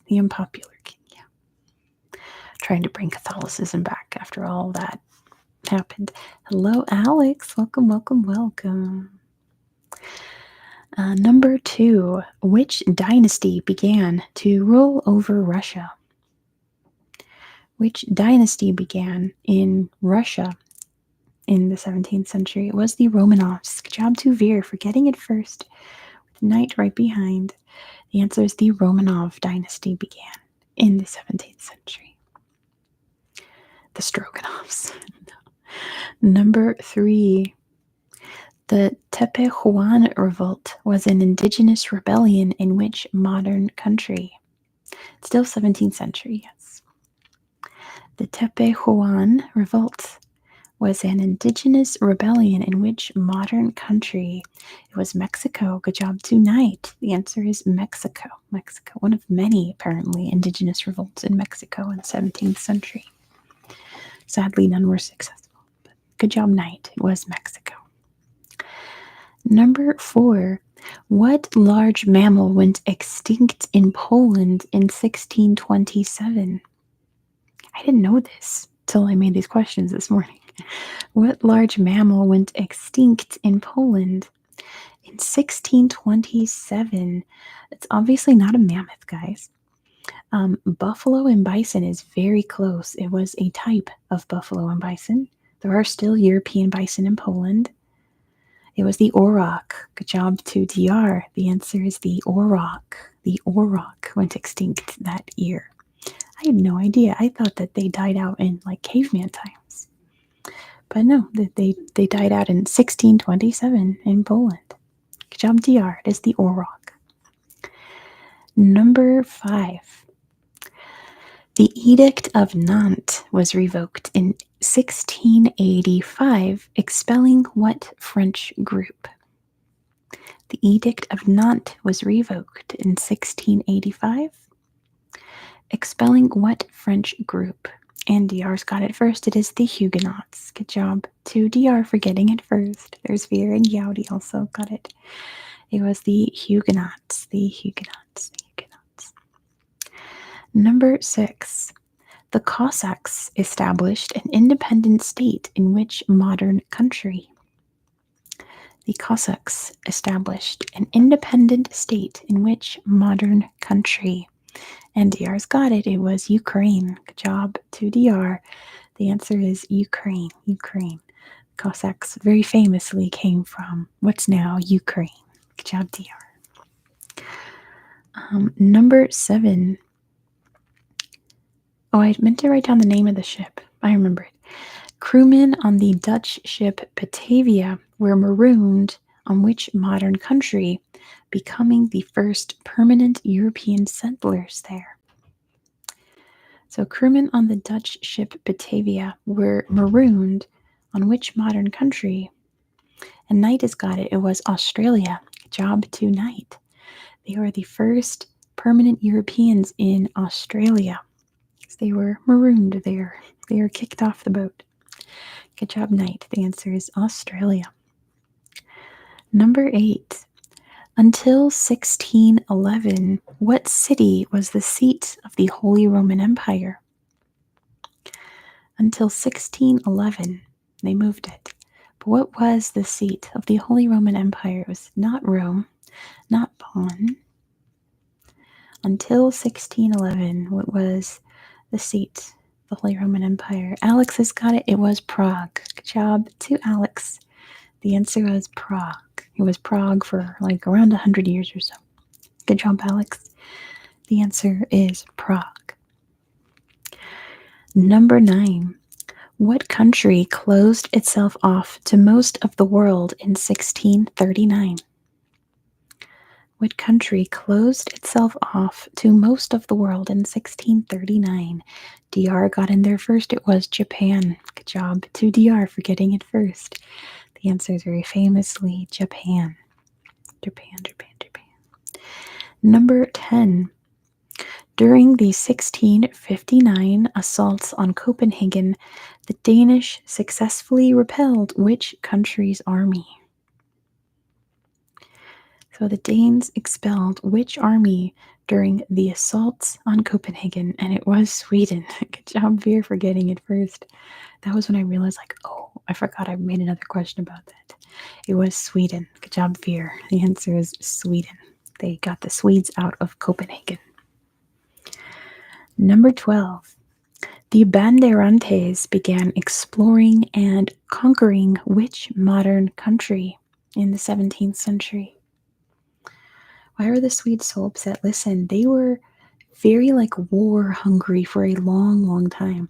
The unpopular king. Yeah. Trying to bring Catholicism back after all that happened. Hello, Alex. Welcome. Number 2. Which dynasty began to rule over Russia? Which dynasty began in Russia in the 17th century? It was the Romanovs. Good job to Veer for getting it first, with Knight right behind. The answer is the Romanov dynasty began in the 17th century. The Stroganovs. Number 3. The Tepehuan Revolt was an indigenous rebellion in which modern country? It's still 17th century, yes. The Tepehuan Revolt was an indigenous rebellion in which modern country? It was Mexico. Good job tonight. The answer is Mexico. Mexico, one of many apparently indigenous revolts in Mexico in the 17th century. Sadly, none were successful. But good job, Knight. It was Mexico. Number 4. What large mammal went extinct in Poland in 1627? I didn't know this till I made these questions this morning. What large mammal went extinct in Poland in 1627? It's obviously not a mammoth, guys. Buffalo and bison is very close. It was a type of buffalo and bison. There are still European bison in Poland. It was the auroch. Good job to DR. The answer is the auroch. The auroch went extinct that year. I had no idea. I thought that they died out in like caveman times. But no, they died out in 1627 in Poland. Good job, DR. It is the auroch. Number 5. The Edict of Nantes was revoked in 1685, expelling what French group? The Edict of Nantes was revoked in 1685, expelling what French group? And DR's got it first. It is the Huguenots. Good job to DR for getting it first. There's Veer and Yowdy also got it. It was the Huguenots. The Huguenots. The Huguenots. Number 6. The Cossacks established an independent state in which modern country? The Cossacks established an independent state in which modern country? And DR's got it. It was Ukraine. Good job to DR. The answer is Ukraine. Ukraine. Cossacks very famously came from what's now Ukraine. Good job, DR. Number 7. Oh, I meant to write down the name of the ship. I remember it. Crewmen on the Dutch ship Batavia were marooned on which modern country, becoming the first permanent European settlers there? So, crewmen on the Dutch ship Batavia were marooned on which modern country? And Knight has got it. It was Australia. Good job to Knight. They were the first permanent Europeans in Australia. They were marooned there. They were kicked off the boat. Good job, Knight. The answer is Australia. Number 8. Until 1611, what city was the seat of the Holy Roman Empire? Until 1611, they moved it. But what was the seat of the Holy Roman Empire? It was not Rome, not Bonn. Until 1611, what was the seat of the Holy Roman Empire? Alex has got it. It was Prague. Good job to Alex. The answer was Prague. It was Prague for like around 100 years or so. Good job, Alex. The answer is Prague. Number 9. What country closed itself off to most of the world in 1639? What country closed itself off to most of the world in 1639? DR got in there first. It was Japan. Good job to DR for getting it first. The answer is very famously Japan. Japan, Japan, Japan. Number 10. During the 1659 assaults on Copenhagen, the Danish successfully repelled which country's army? So the Danes expelled which army during the assaults on Copenhagen? And it was Sweden. Good job, Veer, for getting it first. That was when I realized, like, oh, I forgot I made another question about that. It was Sweden. Good job, Veer. The answer is Sweden. They got the Swedes out of Copenhagen. Number 12. The Bandeirantes began exploring and conquering which modern country in the 17th century? Why were the Swedes so upset? Listen, they were very like war hungry for a long, long time.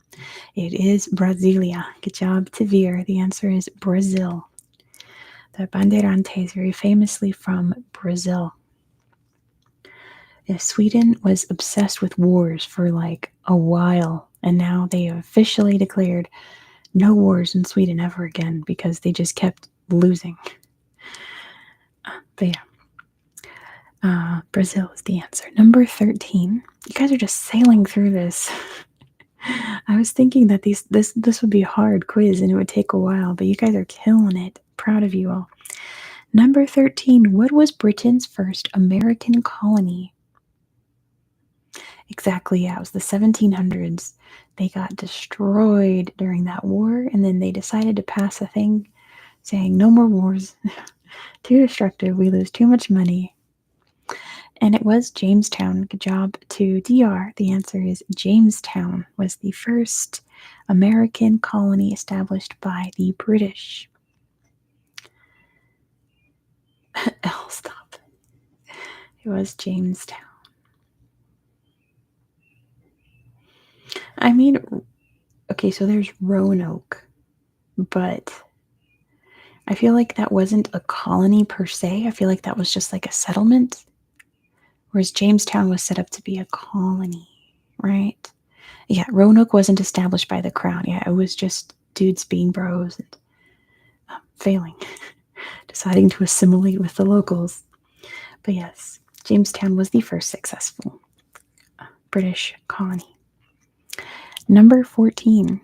It is Brasilia. Good job to Veer. The answer is Brazil. The Bandeirantes very famously from Brazil. Sweden was obsessed with wars for like a while, and now they have officially declared no wars in Sweden ever again because they just kept losing. But yeah, Brazil is the answer. Number 13. You guys are just sailing through this. I was thinking that this would be a hard quiz and it would take a while, but you guys are killing it. Proud of you all. Number 13. What was Britain's first American colony? Exactly, yeah, it was the 1700s. They got destroyed during that war, and then they decided to pass a thing saying no more wars. Too destructive, we lose too much money. And it was Jamestown. Good job to DR. The answer is Jamestown was the first American colony established by the British. Stop. It was Jamestown. I mean, okay, so there's Roanoke, but I feel like that wasn't a colony per se. I feel like that was just like a settlement, whereas Jamestown was set up to be a colony, right? Yeah, Roanoke wasn't established by the crown. Yeah, it was just dudes being bros and failing, deciding to assimilate with the locals. But yes, Jamestown was the first successful British colony. Number 14.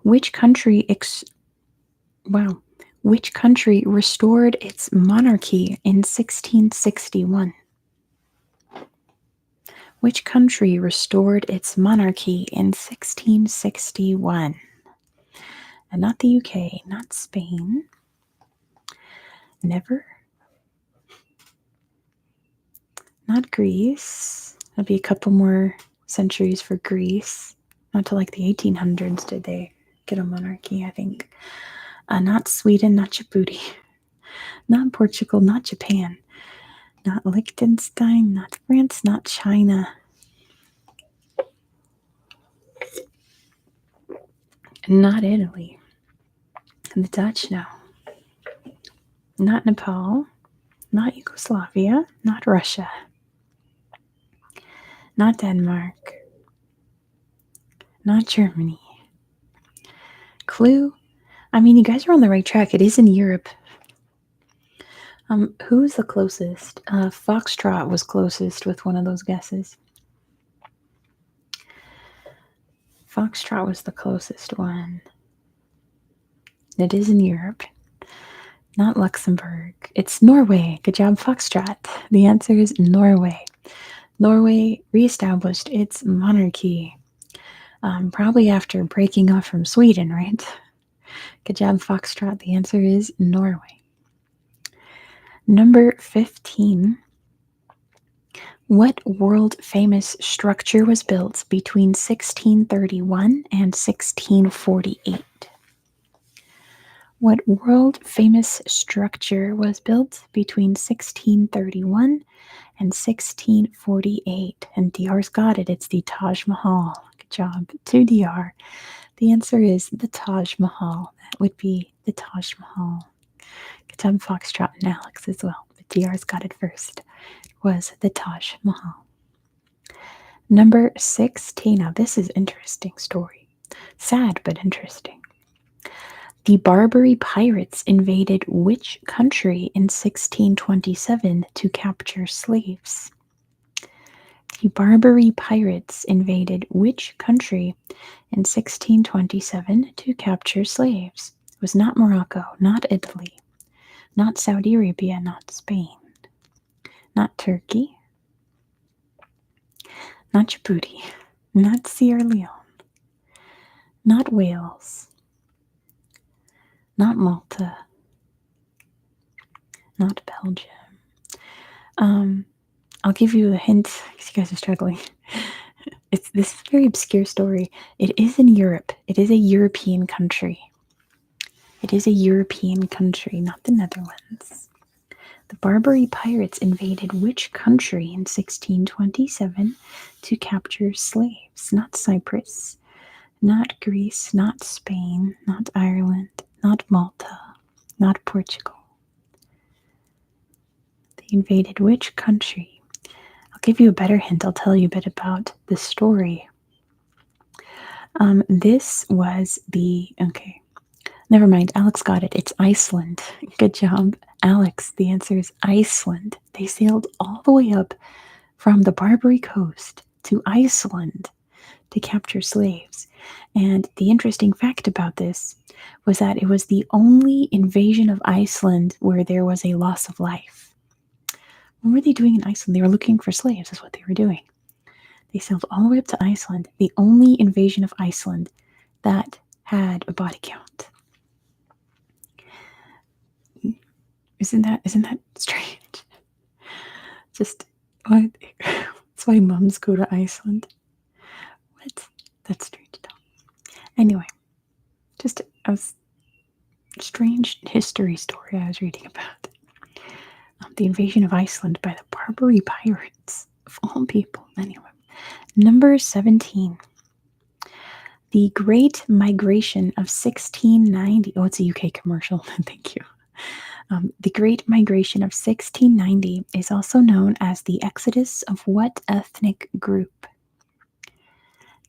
Which country wow. Which country restored its monarchy in 1661? Which country restored its monarchy in 1661? And not the UK, not Spain. Never. Not Greece. That'll be a couple more centuries for Greece. Not till like the 1800s did they get a monarchy, I think. Not Sweden, not Djibouti. Not Portugal, not Japan. Not Liechtenstein, not France, not China. Not Italy. And the Dutch, no. Not Nepal. Not Yugoslavia. Not Russia. Not Denmark. Not Germany. Clue? I mean, you guys are on the right track. It is in Europe. Who's the closest? Foxtrot was closest with one of those guesses. Foxtrot was the closest one. It is in Europe. Not Luxembourg. It's Norway. Good job, Foxtrot. The answer is Norway. Norway reestablished its monarchy. Probably after breaking off from Sweden, right? Good job, Foxtrot. The answer is Norway. Number 15. What world-famous structure was built between 1631 and 1648? What world-famous structure was built between 1631 and 1648? And DR's got it. It's the Taj Mahal. Good job to DR. The answer is the Taj Mahal. That would be the Taj Mahal. Good job, Foxtrot and Alex as well. But DR's got it first. It was the Taj Mahal. Number 16. Now, this is interesting story. Sad, but interesting. The Barbary pirates invaded which country in 1627 to capture slaves? The Barbary pirates invaded which country in 1627 to capture slaves? It was not Morocco, not Italy, not Saudi Arabia, not Spain, not Turkey, not Djibouti, not Sierra Leone, not Wales, not Malta, not Belgium. I'll give you a hint because you guys are struggling. It's this very obscure story. It is in Europe. It is a European country. It is a European country, not the Netherlands. The Barbary pirates invaded which country in 1627 to capture slaves? Not Cyprus, not Greece, not Spain, not Ireland, not Malta, not Portugal. They invaded which country? I'll give you a better hint. I'll tell you a bit about the story. This was okay, never mind. Alex got it. It's Iceland. Good job, Alex. The answer is Iceland. They sailed all the way up from the Barbary coast to Iceland to capture slaves. And the interesting fact about this was that it was the only invasion of Iceland where there was a loss of life. What were they doing in Iceland? They were looking for slaves, is what they were doing. They sailed all the way up to Iceland, the only invasion of Iceland that had a body count. Isn't that strange? Just what? That's why mums go to Iceland. What? That's strange. Anyway, just a strange history story I was reading about. The invasion of Iceland by the Barbary pirates, of all people. Anyway, number 17. The Great Migration of 1690. Oh, it's a UK commercial. Thank you. The Great Migration of 1690 is also known as the Exodus of what ethnic group?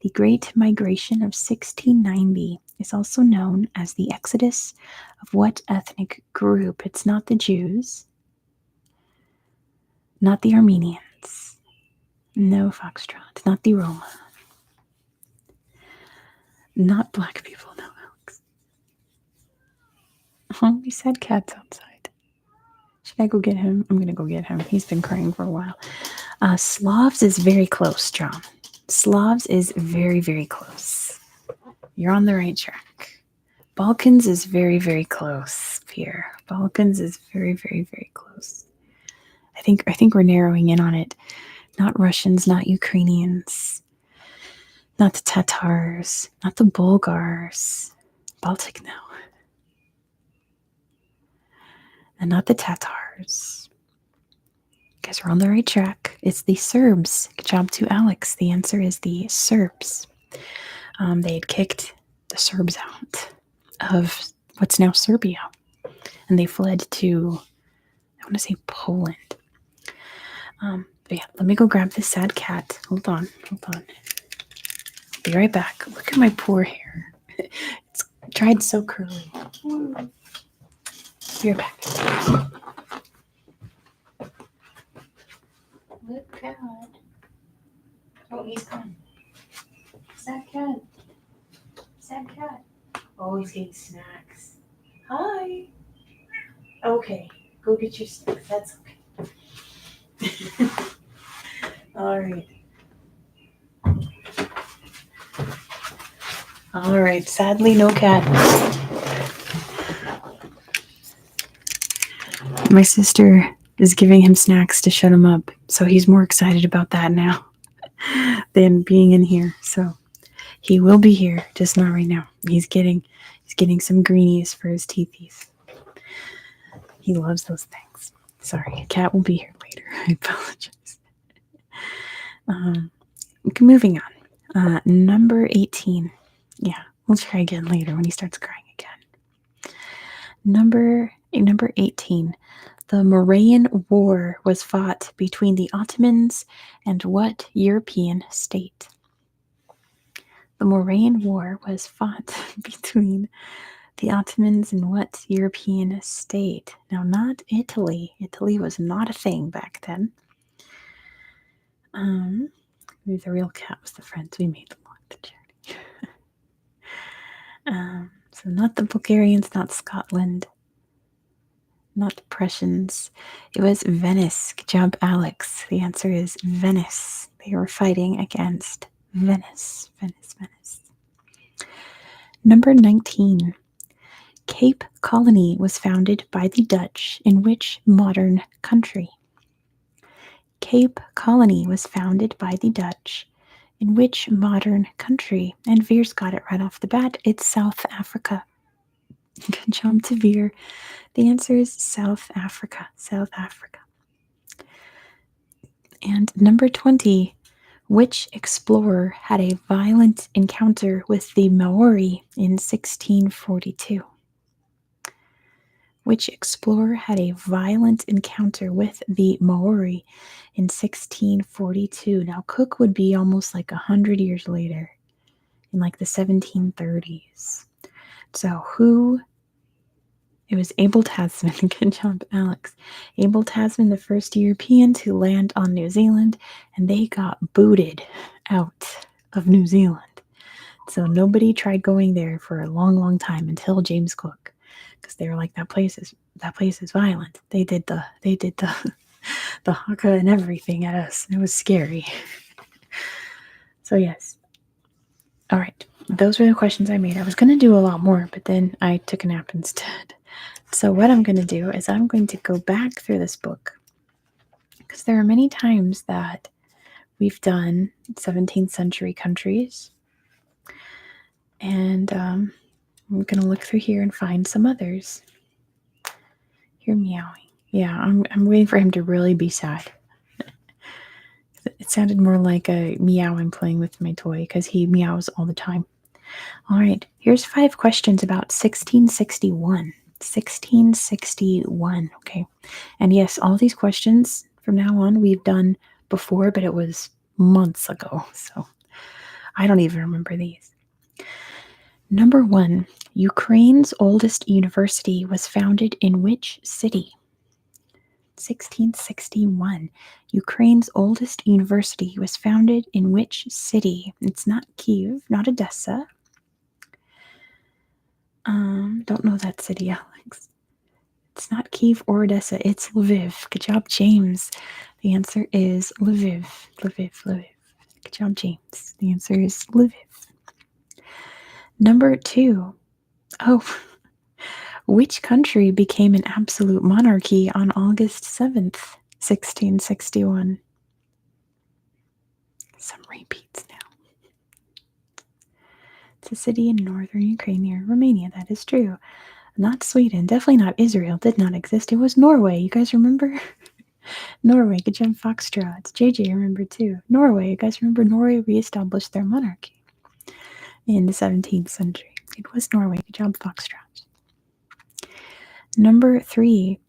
The Great Migration of 1690 is also known as the Exodus of what ethnic group? It's not the Jews, not the Armenians, no Foxtrot, not the Roma, not black people, no Alex. Oh, we said cats outside. Should I go get him? I'm gonna go get him. He's been crying for a while. Slavs is very close, John. Slavs is very, very close. You're on the right track. Balkans is very, very close, Pierre. Balkans is very, very, very close. I think we're narrowing in on it. Not Russians, not Ukrainians, not the Tatars, not the Bulgars. Baltic, no. And not the Tatars. Guys, we're on the right track. It's the Serbs. Good job to Alex. The answer is the Serbs. They had kicked the Serbs out of what's now Serbia. And they fled to, I want to say Poland. But yeah, let me go grab this sad cat. Hold on. I'll be right back. Look at my poor hair. It's dried so curly. Be right back. Look, cat. Oh, he's gone. Sad cat. Sad cat. Oh, he's getting snacks. Hi. Okay, go get your snacks. That's okay. All right. All right. Sadly, no cat. My sister is giving him snacks to shut him up, so he's more excited about that now than being in here. So he will be here, just not right now. He's getting some greenies for his teethies. He loves those things. Sorry, a cat will be here later. I apologize. Moving on. Number 18. Yeah, we'll try again later when he starts crying again. Number 18. The Moravian War was fought between the Ottomans and what European state? The Moravian War was fought between the Ottomans and what European state? Now, not Italy. Italy was not a thing back then. Maybe the real cat was the friends we made along the journey. So not the Bulgarians, not Scotland, not the Prussians. It was Venice. Good job, Alex. The answer is Venice. They were fighting against Venice. Number 19. Cape Colony was founded by the Dutch in which modern country? Cape Colony was founded by the Dutch in which modern country? And Veer's got it right off the bat. It's South Africa. Good job to Veer. The answer is South Africa. South Africa. And number 20. Which explorer had a violent encounter with the Maori in 1642? Which explorer had a violent encounter with the Maori in 1642? Now, Cook would be almost like 100 years later, in like the 1730s. So who? It was Abel Tasman. Good job, Alex. Abel Tasman, the first European to land on New Zealand, and they got booted out of New Zealand. So nobody tried going there for a long, long time until James Cook, because they were like, that place is violent. They did the the haka and everything at us. It was scary. So yes. All right. Those were the questions I made. I was going to do a lot more, but then I took a nap instead. So what I'm going to do is I'm going to go back through this book because there are many times that we've done 17th century countries, and I'm gonna look through here and find some others. You're meowing. Yeah, I'm waiting for him to really be sad. It sounded more like a meow I'm playing with my toy because he meows all the time. All right, here's 5 questions about 1661. 1661, okay. And yes, all these questions from now on we've done before, but it was months ago, so I don't even remember these. Number 1, Ukraine's oldest university was founded in which city? 1661. Ukraine's oldest university was founded in which city? It's not Kiev, not Odessa. Don't know that city, Alex. It's not Kiev or Odessa, it's Lviv. Good job, James. The answer is Lviv. Lviv, Lviv. Good job, James. The answer is Lviv. Number 2. Oh, which country became an absolute monarchy on August 7th, 1661? Some repeats now. It's a city in northern Ukraine near Romania. That is true. Not Sweden. Definitely not Israel. Did not exist. It was Norway. You guys remember? Norway. Good job, Foxtrot. JJ remembered too. Norway. You guys remember Norway reestablished their monarchy in the 17th century. It was Norway. Good job, Foxtrot. Number 3.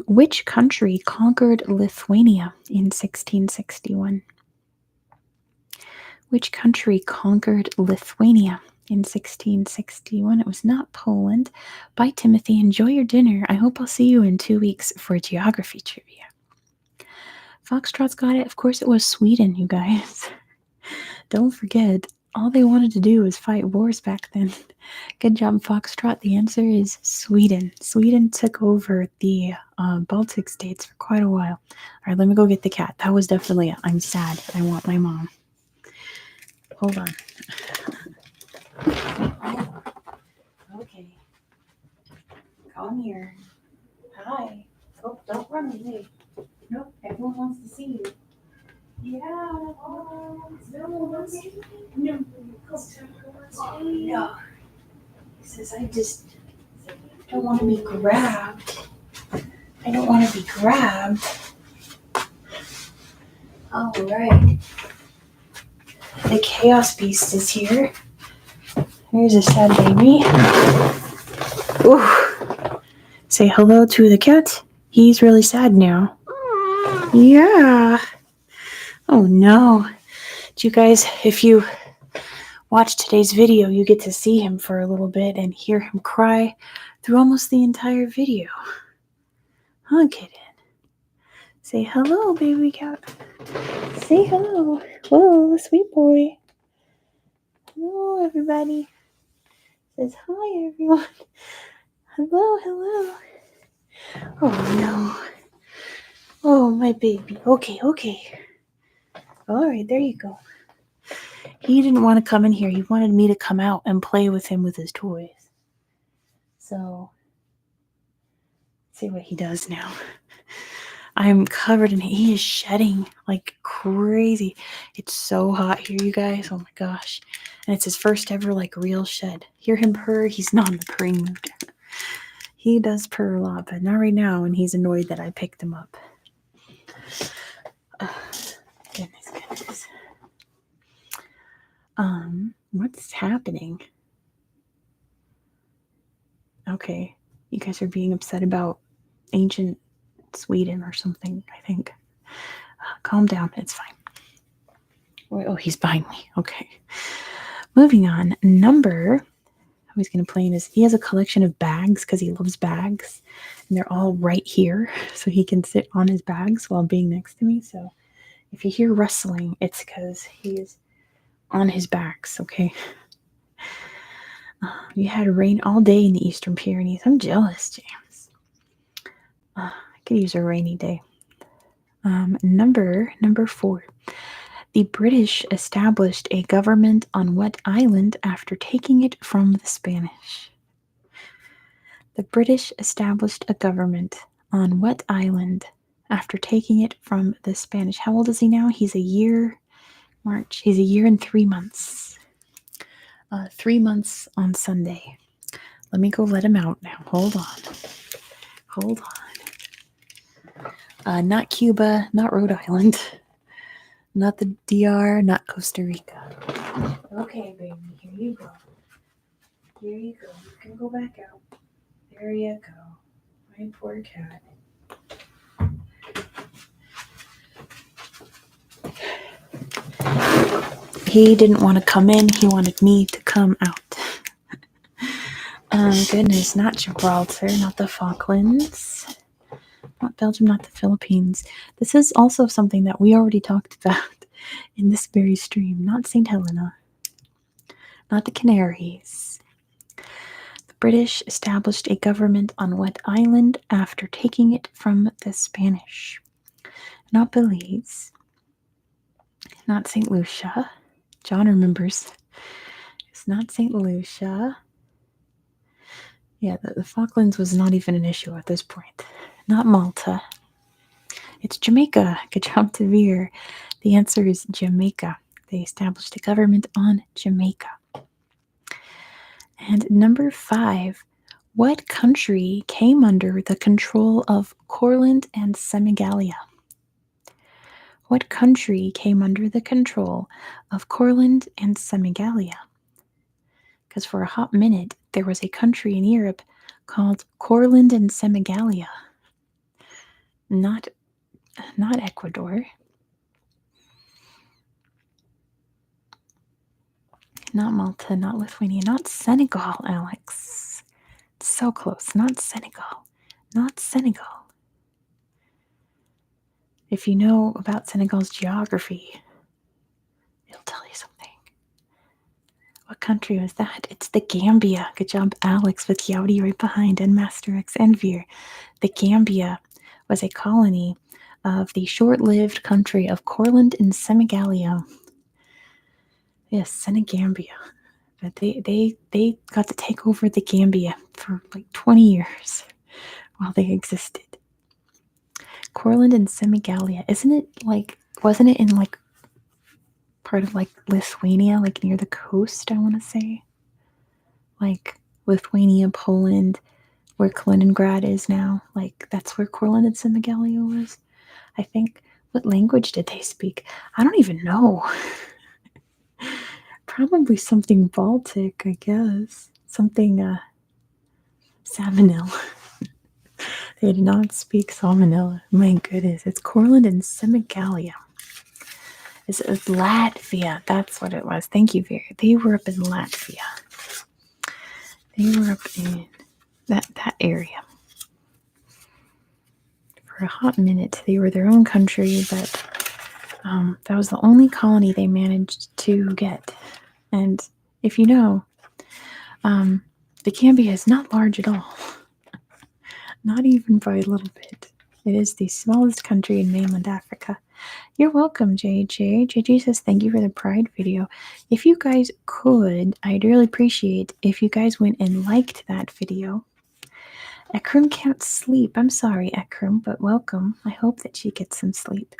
Which country conquered Lithuania in 1661? Which country conquered Lithuania in 1661? It was not Poland. Bye, Timothy. Enjoy your dinner. I hope I'll see you in 2 weeks for geography trivia. Foxtrot's got it. Of course, it was Sweden, you guys. Don't forget, all they wanted to do was fight wars back then. Good job, Foxtrot. The answer is Sweden. Sweden took over the Baltic states for quite a while. All right, let me go get the cat. That was definitely a, I'm sad. I want my mom. Hold on. Okay. Come here. Hi. Oh, don't run away. Nope, everyone wants to see you. Yeah. Oh, no. Oh, no. He says, I just don't want to be grabbed. I don't want to be grabbed. All right. The Chaos Beast is here. Here's a sad baby. Ooh. Say hello to the cat. He's really sad now. Yeah. Oh no. Do you guys, if you watch today's video, you get to see him for a little bit and hear him cry through almost the entire video. Huh, kitten? Say hello, baby cat. Say hello. Whoa, sweet boy. Hello, everybody. Says hi, everyone. Hello, hello. Oh, no. Oh, my baby. Okay. All right, there you go. He didn't want to come in here. He wanted me to come out and play with him with his toys. So, let's see what he does now. I'm covered in, he is shedding like crazy. It's so hot here, you guys. Oh my gosh. And it's his first ever like real shed. Hear him purr. He's not in the purring mood. He does purr a lot, but not right now, and he's annoyed that I picked him up. Goodness. What's happening? Okay. You guys are being upset about ancient Sweden or something, I think. Calm down. It's fine. Oh, he's behind me. Okay. Moving on. Number. He's going to play in his. He has a collection of bags because he loves bags. And they're all right here. So he can sit on his bags while being next to me. So if you hear rustling, it's because he is on his bags. Okay. You had rain all day in the Eastern Pyrenees. I'm jealous, James. I could use a rainy day. Number 4. The British established a government on what island after taking it from the Spanish? The British established a government on what island after taking it from the Spanish. How old is he now? He's a year, March. He's a year and 3 months. 3 months on Sunday. Let me go let him out now. Hold on. Hold on. Not Cuba, not Rhode Island, not the DR, not Costa Rica. Okay, baby, here you go. Here you go. You can go back out. There you go. My poor cat. He didn't want to come in. He wanted me to come out. Goodness, not Gibraltar, not the Falklands, not Belgium, not the Philippines. This is also something that we already talked about in this very stream. Not St. Helena, not the Canaries. The British established a government on what island after taking it from the Spanish? Not Belize, not St. Lucia. John remembers. It's not St. Lucia. Yeah, the Falklands was not even an issue at this point. Not Malta. It's Jamaica. Good job, Tavir. The answer is Jamaica. They established a government on Jamaica. And number 5, what country came under the control of Courland and Semigalia? What country came under the control of Courland and Semigalia? Because for a hot minute, there was a country in Europe called Courland and Semigalia. Not Ecuador. Not Malta, not Lithuania, not Senegal, Alex. So close. Not Senegal. Not Senegal. If you know about Senegal's geography, it'll tell you something. What country was that? It's the Gambia. Good job, Alex, with Yowdy right behind, and Master X and Veer. The Gambia was a colony of the short-lived country of Courland and Semigalia. Yes, Senegambia. But they got to take over the Gambia for like 20 years while they existed. Courland and Semigalia. Wasn't it in like part of like Lithuania, like near the coast, I want to say? Like Lithuania, Poland, where Kaliningrad is now. Like that's where Courland and Semigalia was. I think. What language did they speak? I don't even know. Probably something Baltic, I guess. Something Salmonella. They did not speak Salmonella. My goodness, it's Courland and Semigalia. It was Latvia. That's what it was. Thank you, Vera. They were up in Latvia. They were up in that area. For a hot minute, they were their own country, but that was the only colony they managed to get. And if you know, the Gambia is not large at all. Not even by a little bit. It is the smallest country in mainland Africa. You're welcome, JJ. JJ says thank you for the Pride video. If you guys could, I'd really appreciate if you guys went and liked that video. Ekrum can't sleep. I'm sorry, Ekrum, but welcome. I hope that she gets some sleep.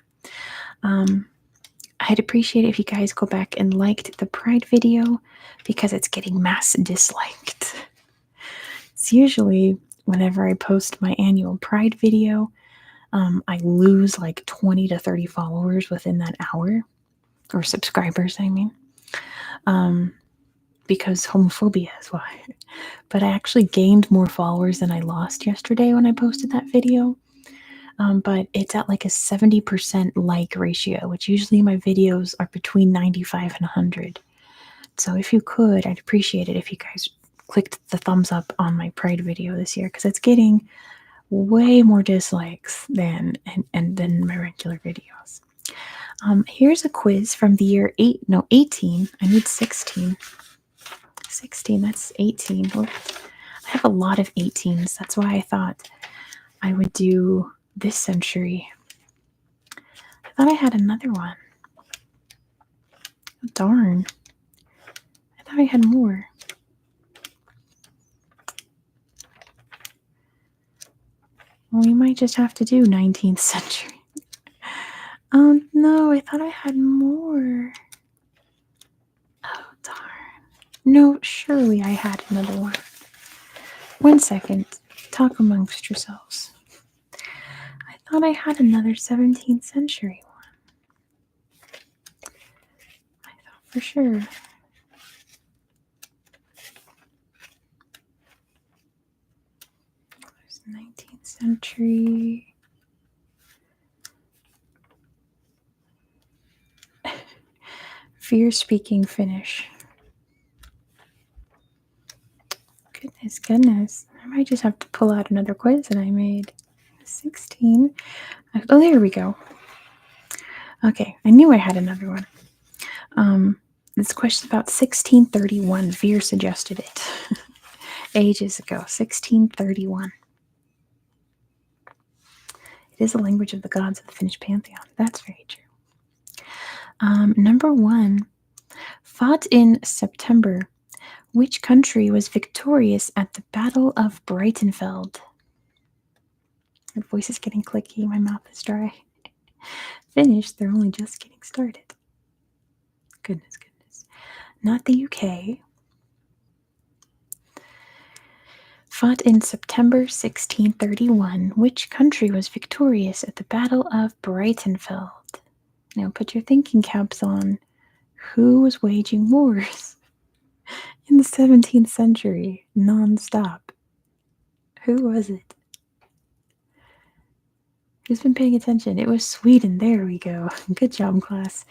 I'd appreciate it if you guys go back and liked the Pride video because it's getting mass disliked. It's usually whenever I post my annual Pride video, I lose like 20 to 30 followers within that hour, or subscribers, I mean, because homophobia is why. But I actually gained more followers than I lost yesterday when I posted that video. But it's at like a 70% like ratio, which usually my videos are between 95 and 100. So if you could, I'd appreciate it if you guys clicked the thumbs up on my Pride video this year, because it's getting way more dislikes than my regular videos. Here's a quiz from the year 18. I need 16. 16, that's 18. Well, I have a lot of 18s. That's why I thought I would do this century. I thought I had another one. Darn. I thought I had more. We might just have to do 19th century. Oh no, I thought I had more. Oh darn. No, surely I had another one. 1 second. Talk amongst yourselves. I thought I had another 17th century one. I thought for sure. 19th century. Fear speaking Finnish. Goodness. I might just have to pull out another quiz that I made. 16. Oh, there we go. Okay, I knew I had another one. This question about 1631. Veer suggested it ages ago. 1631. It is the language of the gods of the Finnish pantheon. That's very true. Number 1. Fought in September. Which country was victorious at the Battle of Breitenfeld? My voice is getting clicky. My mouth is dry. Finnish, they're only just getting started. Goodness. Not the UK. Fought in September 1631, which country was victorious at the Battle of Breitenfeld? Now put your thinking caps on. Who was waging wars in the 17th century non-stop? Who was it? Who's been paying attention? It was Sweden. There we go. Good job, class.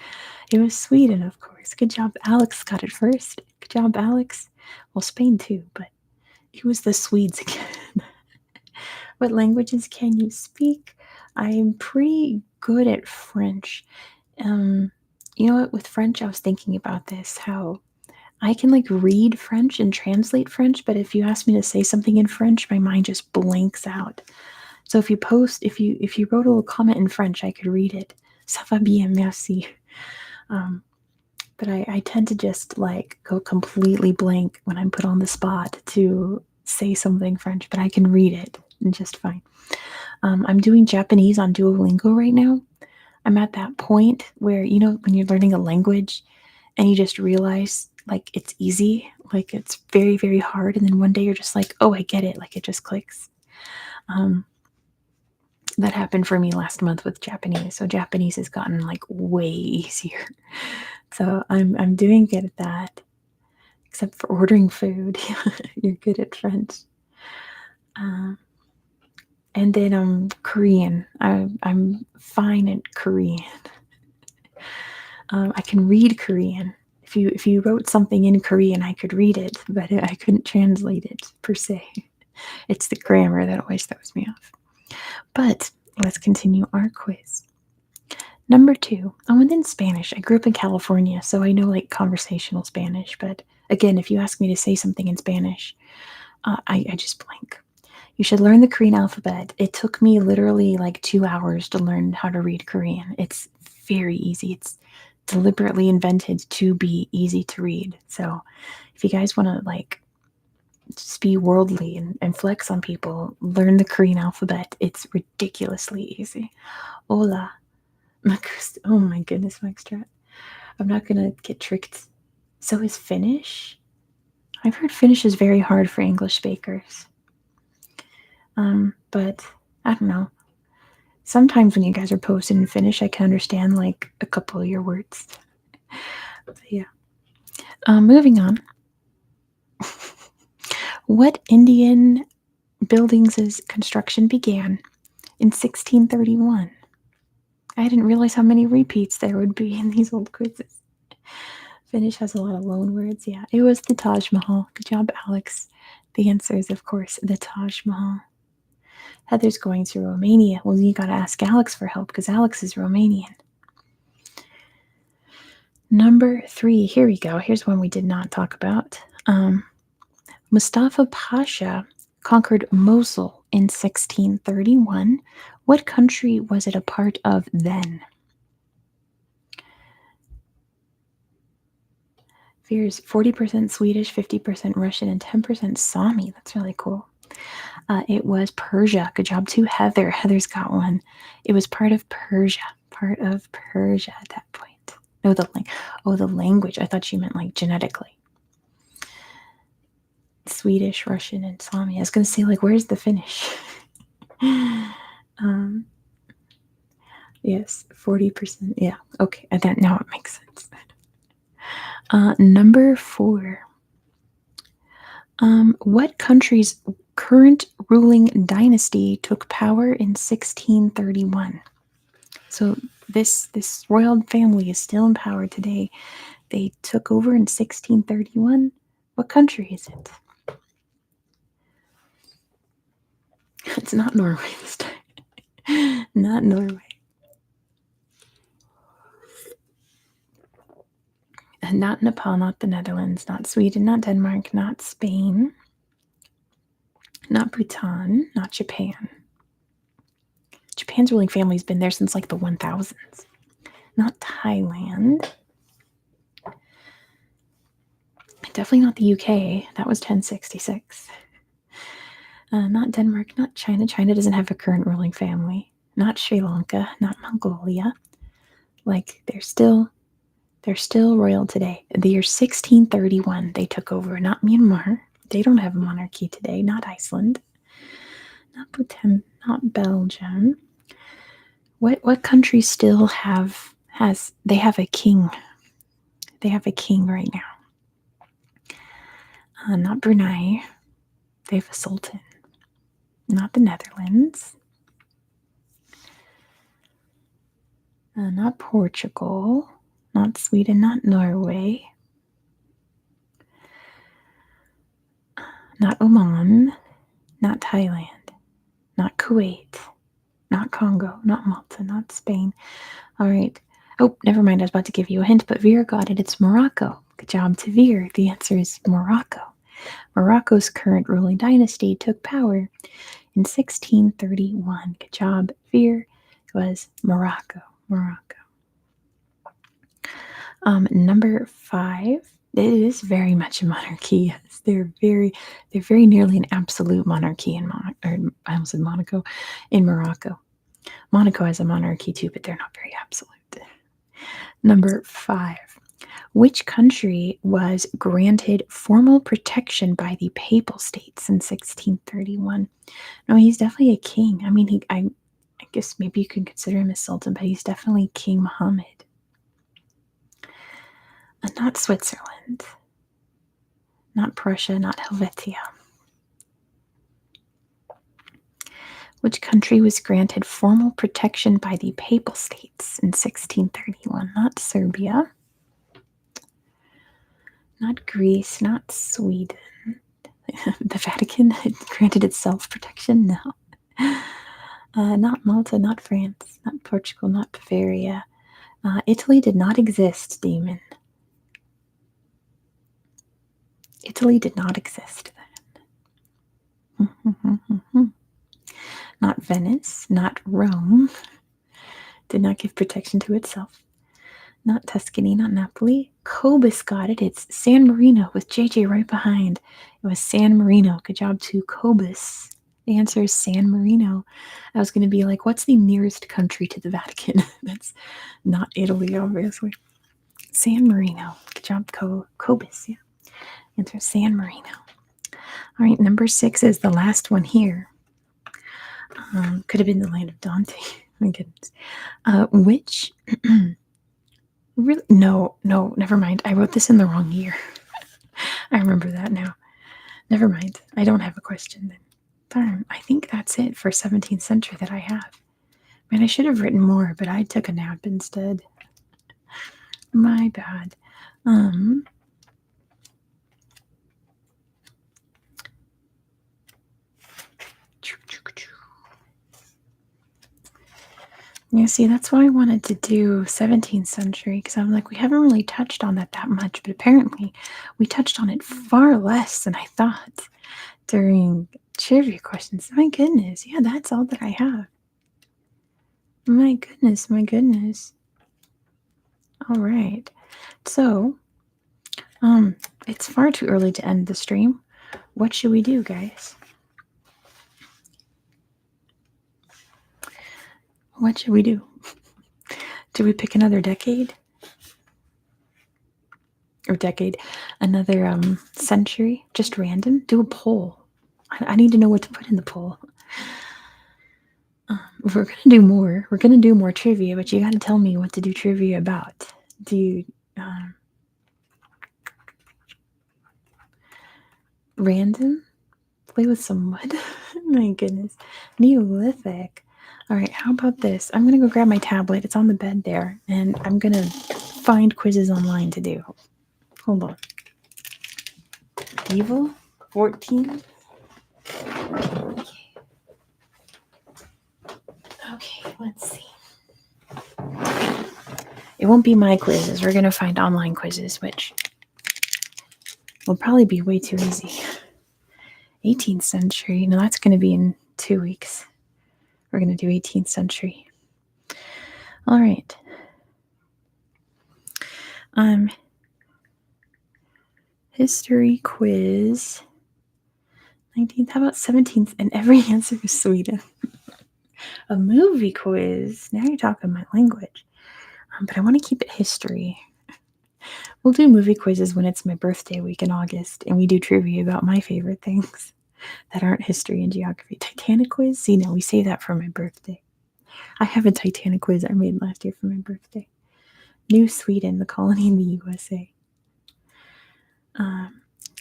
It was Sweden, of course. Good job. Alex got it first. Good job, Alex. Well, Spain too, but it was the Swedes again. What languages can you speak? I'm pretty good at French. You know what? With French, I was thinking about this, how I can like read French and translate French, but if you ask me to say something in French, my mind just blanks out. So if you wrote a little comment in French, I could read it. Ça va bien, merci. But I tend to just like go completely blank when I'm put on the spot to say something French, but I can read it just fine. I'm doing Japanese on Duolingo right now. I'm at that point where, you know, when you're learning a language and you just realize like it's easy, like it's very, very hard. And then one day you're just like, oh, I get it. Like it just clicks. That happened for me last month with Japanese. So Japanese has gotten like way easier. So I'm doing good at that. Except for ordering food. You're good at French. And then Korean. I'm fine at Korean. I can read Korean. If you wrote something in Korean, I could read it, but I couldn't translate it per se. It's the grammar that always throws me off. But let's continue our quiz. Number 2. Oh, and then Spanish. I grew up in California, so I know like conversational Spanish. But again, if you ask me to say something in Spanish, I just blank. You should learn the Korean alphabet. It took me literally like 2 hours to learn how to read Korean. It's very easy. It's deliberately invented to be easy to read. So if you guys want to like just be worldly and flex on people, learn the Korean alphabet. It's ridiculously easy. Hola. Oh my goodness, Mike Strat. I'm not going to get tricked. So is Finnish? I've heard Finnish is very hard for English speakers. But I don't know. Sometimes when you guys are posted in Finnish, I can understand like a couple of your words. But yeah. Moving on. What Indian buildings' construction began in 1631? I didn't realize how many repeats there would be in these old quizzes. Finnish has a lot of loan words. Yeah, it was the Taj Mahal. Good job, Alex. The answer is, of course, the Taj Mahal. Heather's going to Romania. Well, you got to ask Alex for help because Alex is Romanian. Number 3. Here we go. Here's one we did not talk about. Mustafa Pasha conquered Mosul in 1631. What country was it a part of then? Fears 40% Swedish, 50% Russian, and 10% Sami. That's really cool. It was Persia. Good job to Heather. Heather's got one. It was part of Persia. Part of Persia at that point. Oh, the language. I thought you meant like genetically. Swedish, Russian, and Sami. I was gonna say, like, where's the Finnish? Yes, 40%. Yeah, okay. That now it makes sense. Number 4. What country's current ruling dynasty took power in 1631? So this royal family is still in power today. They took over in 1631. What country is it? It's not Norway this time. Not Norway. Not Nepal, not the Netherlands, not Sweden, not Denmark, not Spain, not Bhutan, not Japan. Japan's ruling family's been there since like the 1000s. Not Thailand. Definitely not the UK. That was 1066. Not Denmark, not China. China doesn't have a current ruling family. Not Sri Lanka, not Mongolia. Like they're still royal today. The year 1631 they took over. Not Myanmar. They don't have a monarchy today. Not Iceland. Not Bhutan. Not Belgium. What country still have a king? They have a king right now. Not Brunei. They have a sultan. Not the Netherlands. Not Portugal. Not Sweden. Not Norway. Not Oman. Not Thailand. Not Kuwait. Not Congo. Not Malta. Not Spain. All right. Oh, never mind. I was about to give you a hint, but Veer got it. It's Morocco. Good job to Veer. The answer is Morocco. Morocco's current ruling dynasty took power in 1631. Good job, Veer. It was Morocco. Morocco. Number 5. It is very much a monarchy. Yes, they're very nearly an absolute monarchy in I almost said Monaco, in Morocco. Monaco has a monarchy too, but they're not very absolute. Number 5. Which country was granted formal protection by the Papal States in 1631? No, he's definitely a king. I mean, I guess maybe you could consider him a sultan, but he's definitely King Muhammad. Not Switzerland. Not Prussia, not Helvetia. Which country was granted formal protection by the Papal States in 1631? Not Serbia. Not Greece, not Sweden. The Vatican had granted itself protection? No. Not Malta, not France, not Portugal, not Bavaria. Italy did not exist, Demon. Italy did not exist then. Not Venice, not Rome. Did not give protection to itself. Not Tuscany, not Napoli. Cobus got it. It's San Marino with JJ right behind. It was San Marino. Good job to Cobus. The answer is San Marino. I was going to be like, what's the nearest country to the Vatican? That's not Italy, obviously. San Marino. Good job, Cobus. Yeah. Answer San Marino. All right, number 6 is the last one here. Could have been the land of Dante. My goodness. Which... Really? No, never mind. I wrote this in the wrong year. I remember that now. Never mind. I don't have a question then. Darn, I think that's it for 17th century that I have. Man, I should have written more, but I took a nap instead. My bad. Yeah, see, that's why I wanted to do 17th century, because I'm like, we haven't really touched on that much, but apparently we touched on it far less than I thought during trivia questions. My goodness, yeah, that's all that I have. My goodness. All right. So, it's far too early to end the stream. What should we do, guys? What should we do? Do we pick another decade? Or decade? Another century? Just random? Do a poll. I need to know what to put in the poll. We're gonna do more. We're gonna do more trivia, but you gotta tell me what to do trivia about. Do you random? Play with some mud? My goodness. Neolithic. All right, how about this? I'm gonna go grab my tablet. It's on the bed there, and I'm gonna find quizzes online to do. Hold on. Evil 14. Okay, let's see. It won't be my quizzes. We're going to find online quizzes, which will probably be way too easy. 18th century. No, that's going to be in 2 weeks. We're going to do 18th century. All right. History quiz. 19th. How about 17th? And every answer is Sweden. A movie quiz. Now you're talking my language. But I want to keep it history. We'll do movie quizzes when it's my birthday week in August, and we do trivia about my favorite things that aren't history and geography. Titanic quiz? See, no, we save that for my birthday. I have a Titanic quiz I made last year for my birthday. New Sweden, the colony in the USA.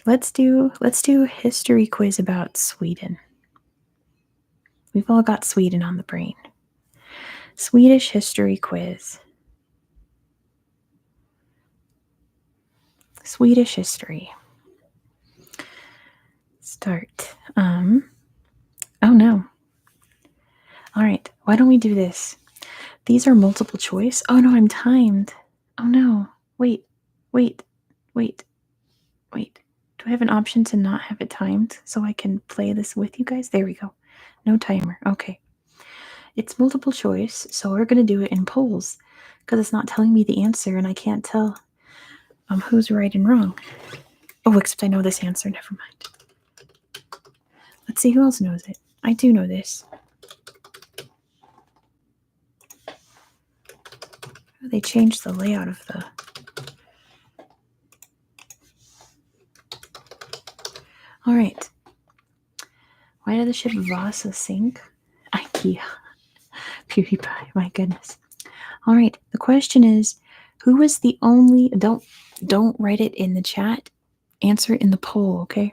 Let's do history quiz about Sweden. We've all got Sweden on the brain. Swedish history quiz. Swedish history. Start. Oh no. All right, why don't we do this? These are multiple choice. Oh no, I'm timed. Oh no. Wait. Do I have an option to not have it timed so I can play this with you guys? There we go. No timer. Okay. It's multiple choice, so we're going to do it in polls because it's not telling me the answer and I can't tell who's right and wrong. Oh, except I know this answer. Never mind. Let's see who else knows it. I do know this. They changed the layout of the... All right. Why did the ship Vasa sink? IKEA. PewDiePie. My goodness. All right. The question is, who was the only... Don't write it in the chat. Answer it in the poll, okay?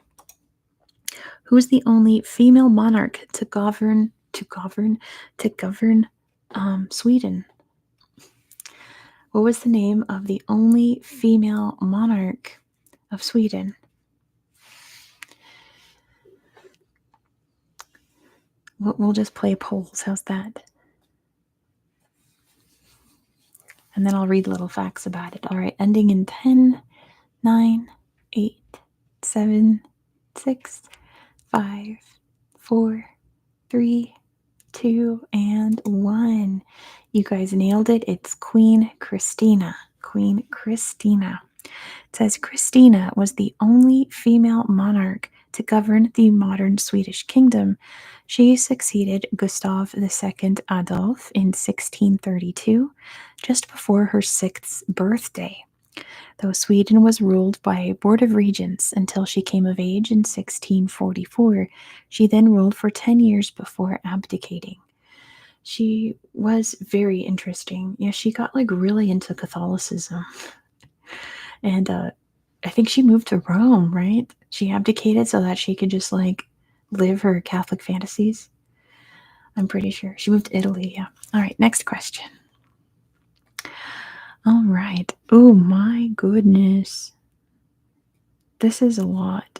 Who was the only female monarch to govern Sweden? What was the name of the only female monarch of Sweden? We'll just play polls. How's that? And then I'll read little facts about it. All right, ending in 10, 9, 8, 7, 6, 5, 4, 3, 2, and 1. You guys nailed it. It's Queen Christina. Queen Christina. It says Christina was the only female monarch to govern the modern Swedish kingdom. She succeeded Gustav II Adolf in 1632, just before her 6th birthday. Though Sweden was ruled by a board of regents until she came of age in 1644, she then ruled for 10 years before abdicating. She was very interesting. Yeah, she got really into Catholicism. And I think she moved to Rome, right? She abdicated so that she could just live her Catholic fantasies. I'm pretty sure. She moved to Italy, yeah. All right, next question. All right. Oh my goodness. This is a lot.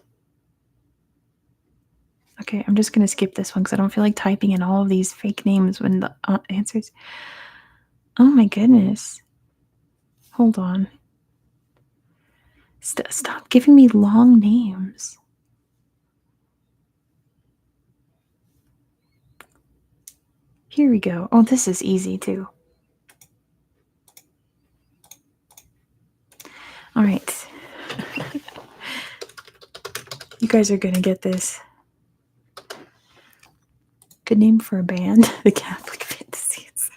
Okay, I'm just going to skip this one because I don't feel like typing in all of these fake names when the answers. Oh my goodness. Hold on. Stop giving me long names. Here we go. Oh, this is easy too. All right. You guys are going to get this. Good name for a band. The Catholic Fantasies.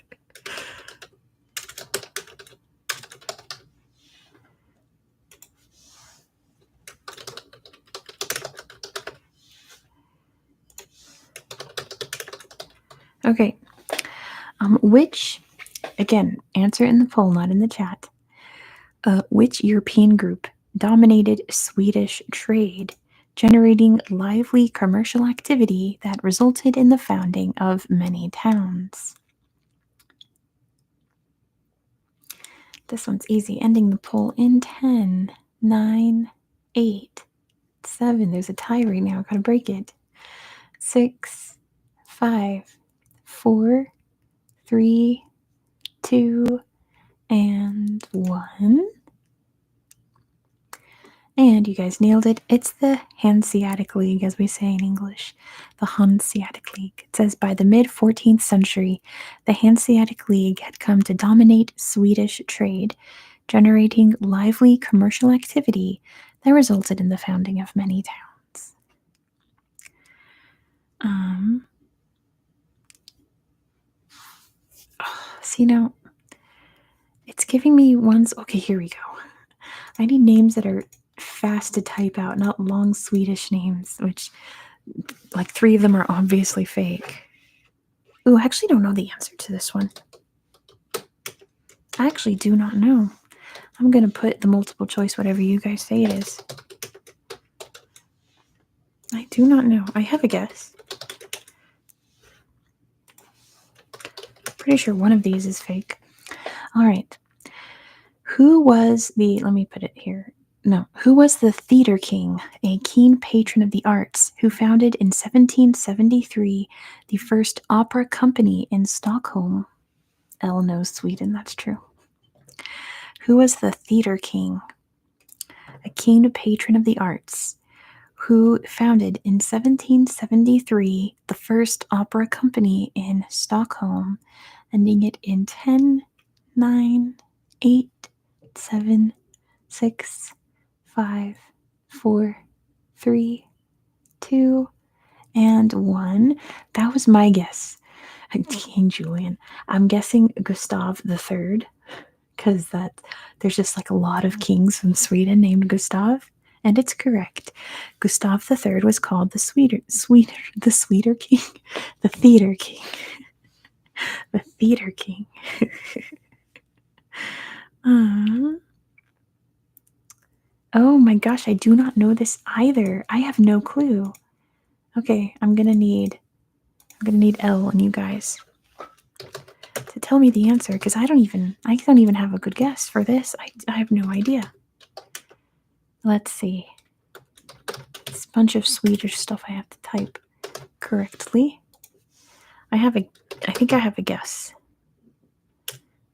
Okay. Which, again, answer in the poll, not in the chat. Which European group dominated Swedish trade, generating lively commercial activity that resulted in the founding of many towns? This one's easy. Ending the poll in 10, 9, 8, 7. There's a tie right now. Gotta break it. 6, 5, 4, 3, 2, and 1. And you guys nailed it. It's the Hanseatic League, as we say in English. The Hanseatic League. It says by the mid 14th century, the Hanseatic League had come to dominate Swedish trade, generating lively commercial activity that resulted in the founding of many towns. See, now, it's giving me ones. Okay, here we go. I need names that are fast to type out, not long Swedish names, which, like, 3 of them are obviously fake. Ooh, I actually don't know the answer to this one. I actually do not know. I'm going to put the multiple choice, whatever you guys say it is. I do not know. I have a guess. Pretty sure one of these is fake. All right. Who was the, let me put it here. No, who was the theater king, a keen patron of the arts, who founded in 1773 the first opera company in Stockholm? Elle knows Sweden, that's true. Who was the theater king, a keen patron of the arts, who founded in 1773 the first opera company in Stockholm, ending it in 10, 9, 8, 7, 6, 5, 4, 3, 2, and 1. That was my guess. King Julian. I'm guessing Gustav III, because there's just like a lot of kings from Sweden named Gustav, and it's correct. Gustav III was called the sweeter king, the theater king, the theater king. Oh my gosh, I do not know this either. I have no clue. Okay, I'm gonna need Elle and you guys to tell me the answer, because I don't even have a good guess for this. I have no idea. Let's see. It's a bunch of Swedish stuff I have to type correctly. I think I have a guess.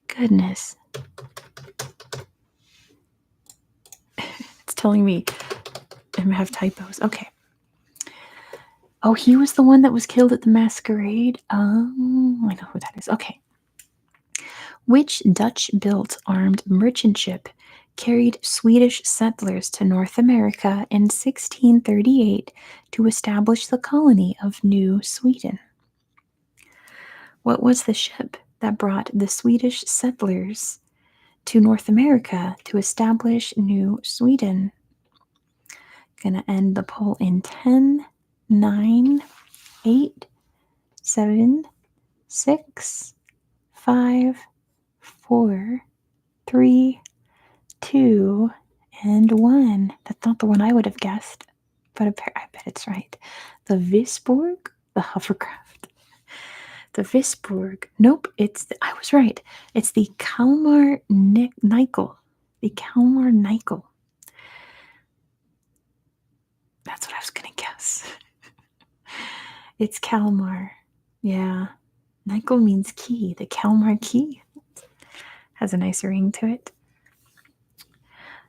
Goodness. It's telling me I have typos. Okay. Oh, he was the one that was killed at the masquerade? Oh, I know who that is. Okay. Which Dutch-built armed merchant ship carried Swedish settlers to North America in 1638 to establish the colony of New Sweden? What was the ship that brought the Swedish settlers to North America to establish New Sweden? Gonna end the poll in 10, 9, 8, 7, 6, 5, 4, 3, 2, and 1. That's not the one I would have guessed, but I bet it's right. The Visborg, the hovercraft. The Visborg. Nope, I was right. It's the Kalmar Nyckel. The Kalmar Nyckel. That's what I was going to guess. It's Kalmar. Yeah. Nyckel means key. The Kalmar key has a nice ring to it.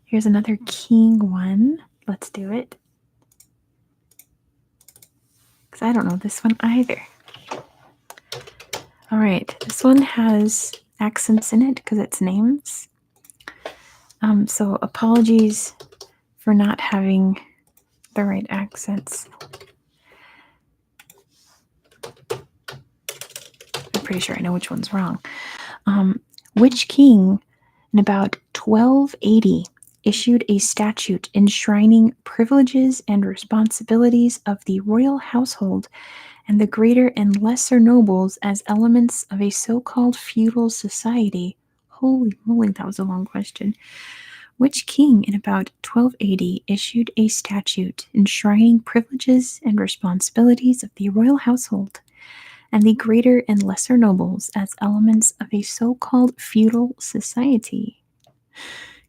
Here's another king one. Let's do it. Because I don't know this one either. All right. This one has accents in it because it's names. So apologies for not having the right accents. I'm pretty sure I know which one's wrong. Which king in about 1280 issued a statute enshrining privileges and responsibilities of the royal household and the greater and lesser nobles as elements of a so called feudal society? Holy moly, that was a long question. Which king in about 1280 issued a statute enshrining privileges and responsibilities of the royal household and the greater and lesser nobles as elements of a so called feudal society?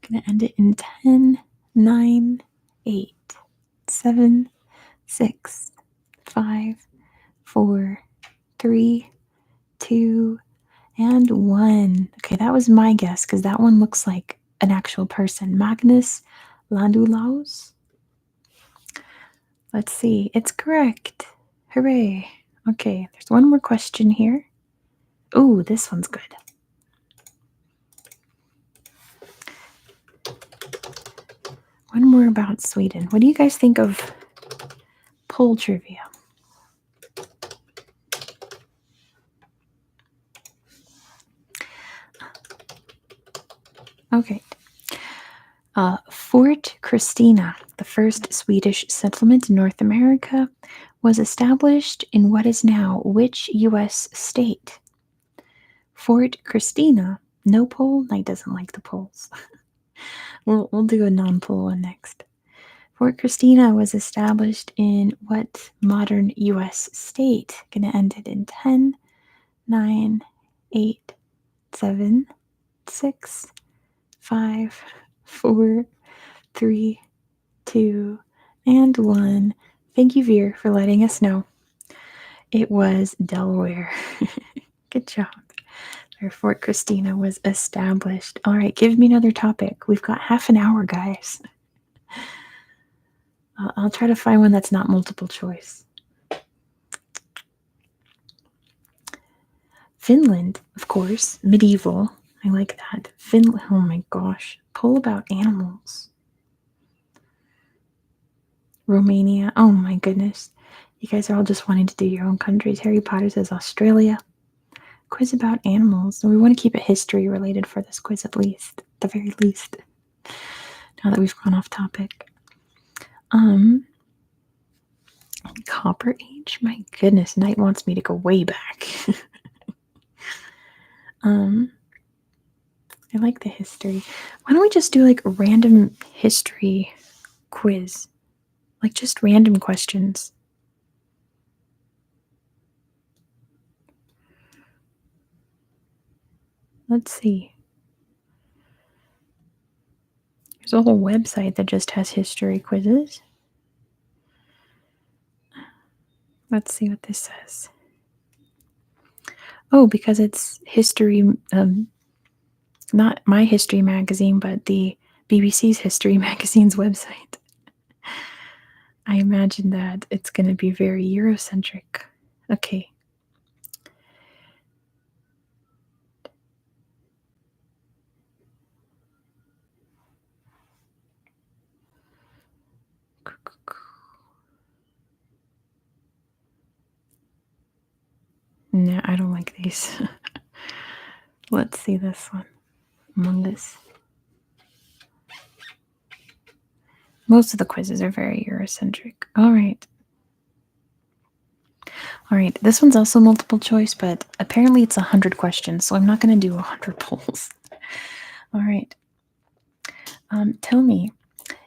Gonna end it in 10, 9, 8, 7, 6, 5, 4, 3, 2, and 1. Okay, that was my guess because that one looks like an actual person. Magnus Landulaus. Let's see. It's correct. Hooray. Okay, there's one more question here. Ooh, this one's good. One more about Sweden. What do you guys think of poll trivia? Okay. Fort Christina, the first Swedish settlement in North America, was established in what is now which U.S. state? Fort Christina. No poll? Knight doesn't like the polls. We'll do a non-poll one next. Fort Christina was established in what modern U.S. state? Gonna end it in 10, 9, 8, 7, 6, 5, 4, 3, 2, and 1. Thank you, Veer, for letting us know. It was Delaware. Good job. Where Fort Christina was established. All right, give me another topic. We've got half an hour, guys. I'll try to find one that's not multiple choice. Finland, of course, medieval. I like that. Finland, oh my gosh. Poll about animals. Romania, oh my goodness. You guys are all just wanting to do your own countries. Harry Potter says Australia. Quiz about animals. And we want to keep it history related for this quiz at least. At the very least. Now that we've gone off topic. Copper Age? My goodness, Knight wants me to go way back. I like the history. Why don't we just do like a random history quiz? Like just random questions. Let's see. There's a whole website that just has history quizzes. Let's see what this says. Oh, because it's history, not my history magazine, but the BBC's history magazine's website. I imagine that it's going to be very Eurocentric. Okay. No, I don't like these. Let's see this one. Among Us. Most of the quizzes are very Eurocentric. All right. All right. This one's also multiple choice, but apparently it's 100 questions, so I'm not going to do 100 polls. All right. Tell me,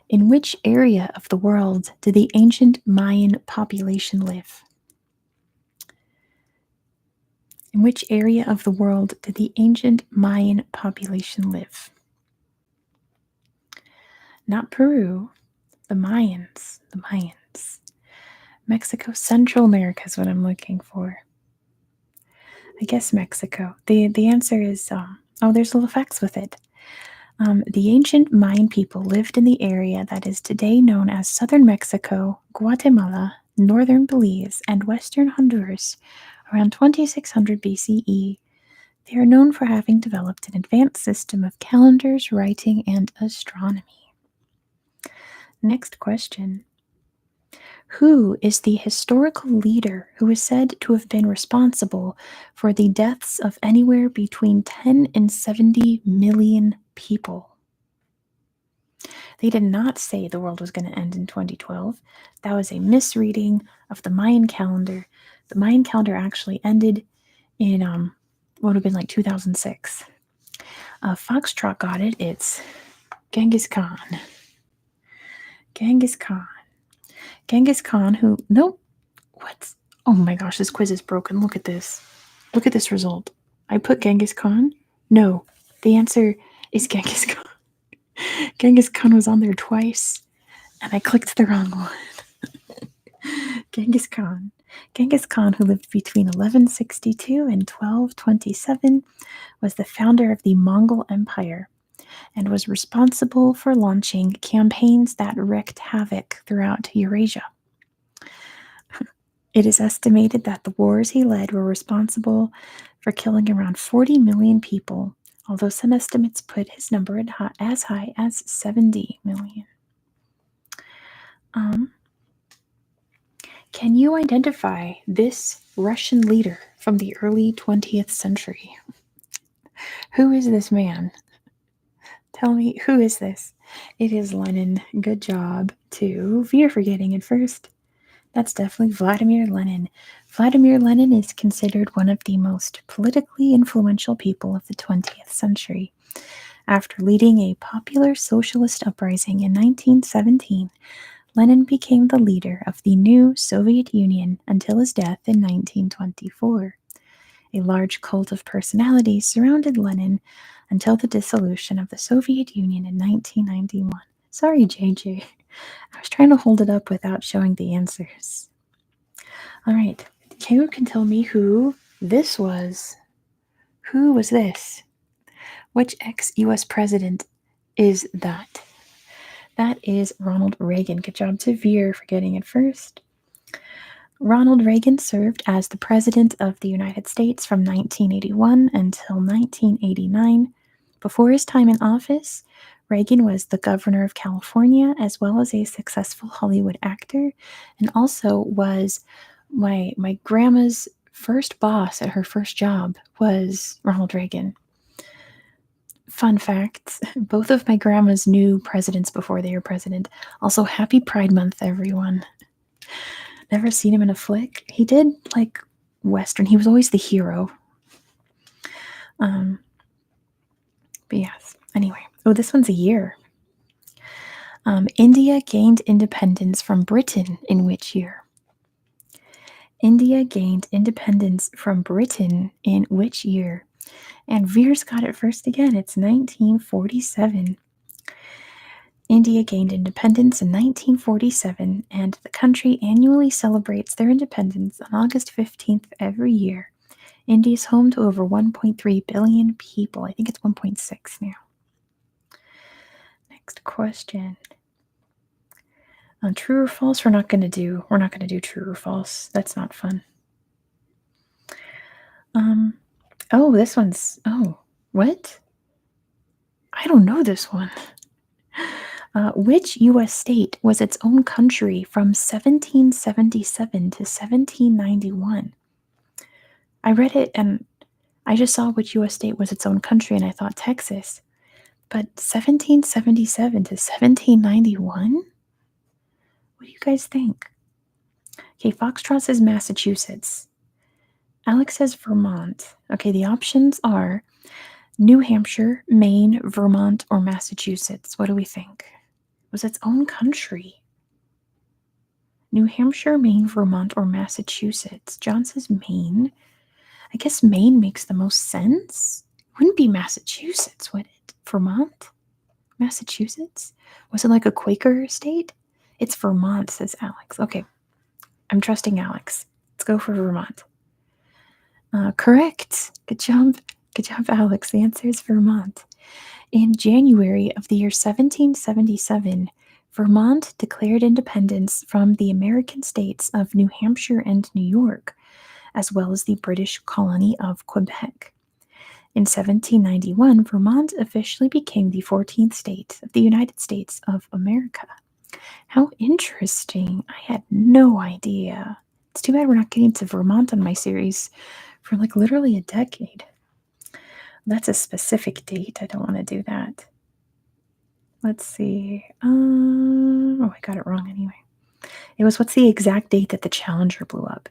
in which area of the world did the ancient Mayan population live? In which area of the world did the ancient Mayan population live? Not Peru, the Mayans. The Mayans. Mexico, Central America is what I'm looking for. I guess Mexico. The answer is, there's little facts with it. The ancient Mayan people lived in the area that is today known as southern Mexico, Guatemala, northern Belize, and western Honduras around 2600 BCE. They are known for having developed an advanced system of calendars, writing, and astronomy. Next question. Who is the historical leader who is said to have been responsible for the deaths of anywhere between 10 and 70 million people? They did not say the world was going to end in 2012. That was a misreading of the Mayan calendar. The Mayan calendar actually ended in what would have been like 2006. Foxtrot got it. It's Genghis Khan. Genghis Khan. Genghis Khan, who, nope, what? Oh my gosh, this quiz is broken. Look at this. Look at this result. I put Genghis Khan. No, the answer is Genghis Khan. Genghis Khan was on there twice, and I clicked the wrong one. Genghis Khan. Genghis Khan, who lived between 1162 and 1227, was the founder of the Mongol Empire and was responsible for launching campaigns that wreaked havoc throughout Eurasia. It is estimated that the wars he led were responsible for killing around 40 million people, although some estimates put his number as high as 70 million. Can you identify this Russian leader from the early 20th century? Who is this man? Tell me, who is this? It is Lenin. Good job, too. You're forgetting it first. That's definitely Vladimir Lenin. Vladimir Lenin is considered one of the most politically influential people of the 20th century. After leading a popular socialist uprising in 1917, Lenin became the leader of the new Soviet Union until his death in 1924. A large cult of personality surrounded Lenin until the dissolution of the Soviet Union in 1991. Sorry, JJ. I was trying to hold it up without showing the answers. All right. Who can tell me who this was? Who was this? Which ex-US president is that? That is Ronald Reagan. Good job to Veer for getting it first. Ronald Reagan served as the President of the United States from 1981 until 1989. Before his time in office, Reagan was the governor of California as well as a successful Hollywood actor, and also was my grandma's first boss at her first job was Ronald Reagan. Fun fact, both of my grandmas knew presidents before they were president. Also, happy Pride Month, everyone. Never seen him in a flick. He did like Western. He was always the hero. But yes. Anyway. Oh, this one's a year. India gained independence from Britain in which year? India gained independence from Britain in which year? And Veer's got it first again. It's 1947. India gained independence in 1947, and the country annually celebrates their independence on August 15th every year. India is home to over 1.3 billion people. I think it's 1.6 now. Next question. True or false? We're not going to do true or false. That's not fun. Oh, this one's, oh, what? I don't know this one. Which U.S. state was its own country from 1777 to 1791? I read it and I just saw which U.S. state was its own country and I thought Texas. But 1777 to 1791? What do you guys think? Okay, Foxtrot says Massachusetts. Alex says Vermont. Okay, the options are New Hampshire, Maine, Vermont, or Massachusetts. What do we think? It was its own country. New Hampshire, Maine, Vermont, or Massachusetts. John says Maine. I guess Maine makes the most sense. Wouldn't be Massachusetts, would it? Vermont? Massachusetts? Was it like a Quaker state? It's Vermont, says Alex. Okay, I'm trusting Alex. Let's go for Vermont. Correct. Good job. Good job, Alex. The answer is Vermont. In January of the year 1777, Vermont declared independence from the American states of New Hampshire and New York, as well as the British colony of Quebec. In 1791, Vermont officially became the 14th state of the United States of America. How interesting. I had no idea. It's too bad we're not getting to Vermont on my series for like literally a decade. That's a specific date. I don't want to do that. Let's see. Oh, I got it wrong anyway. It was what's the exact date that the Challenger blew up?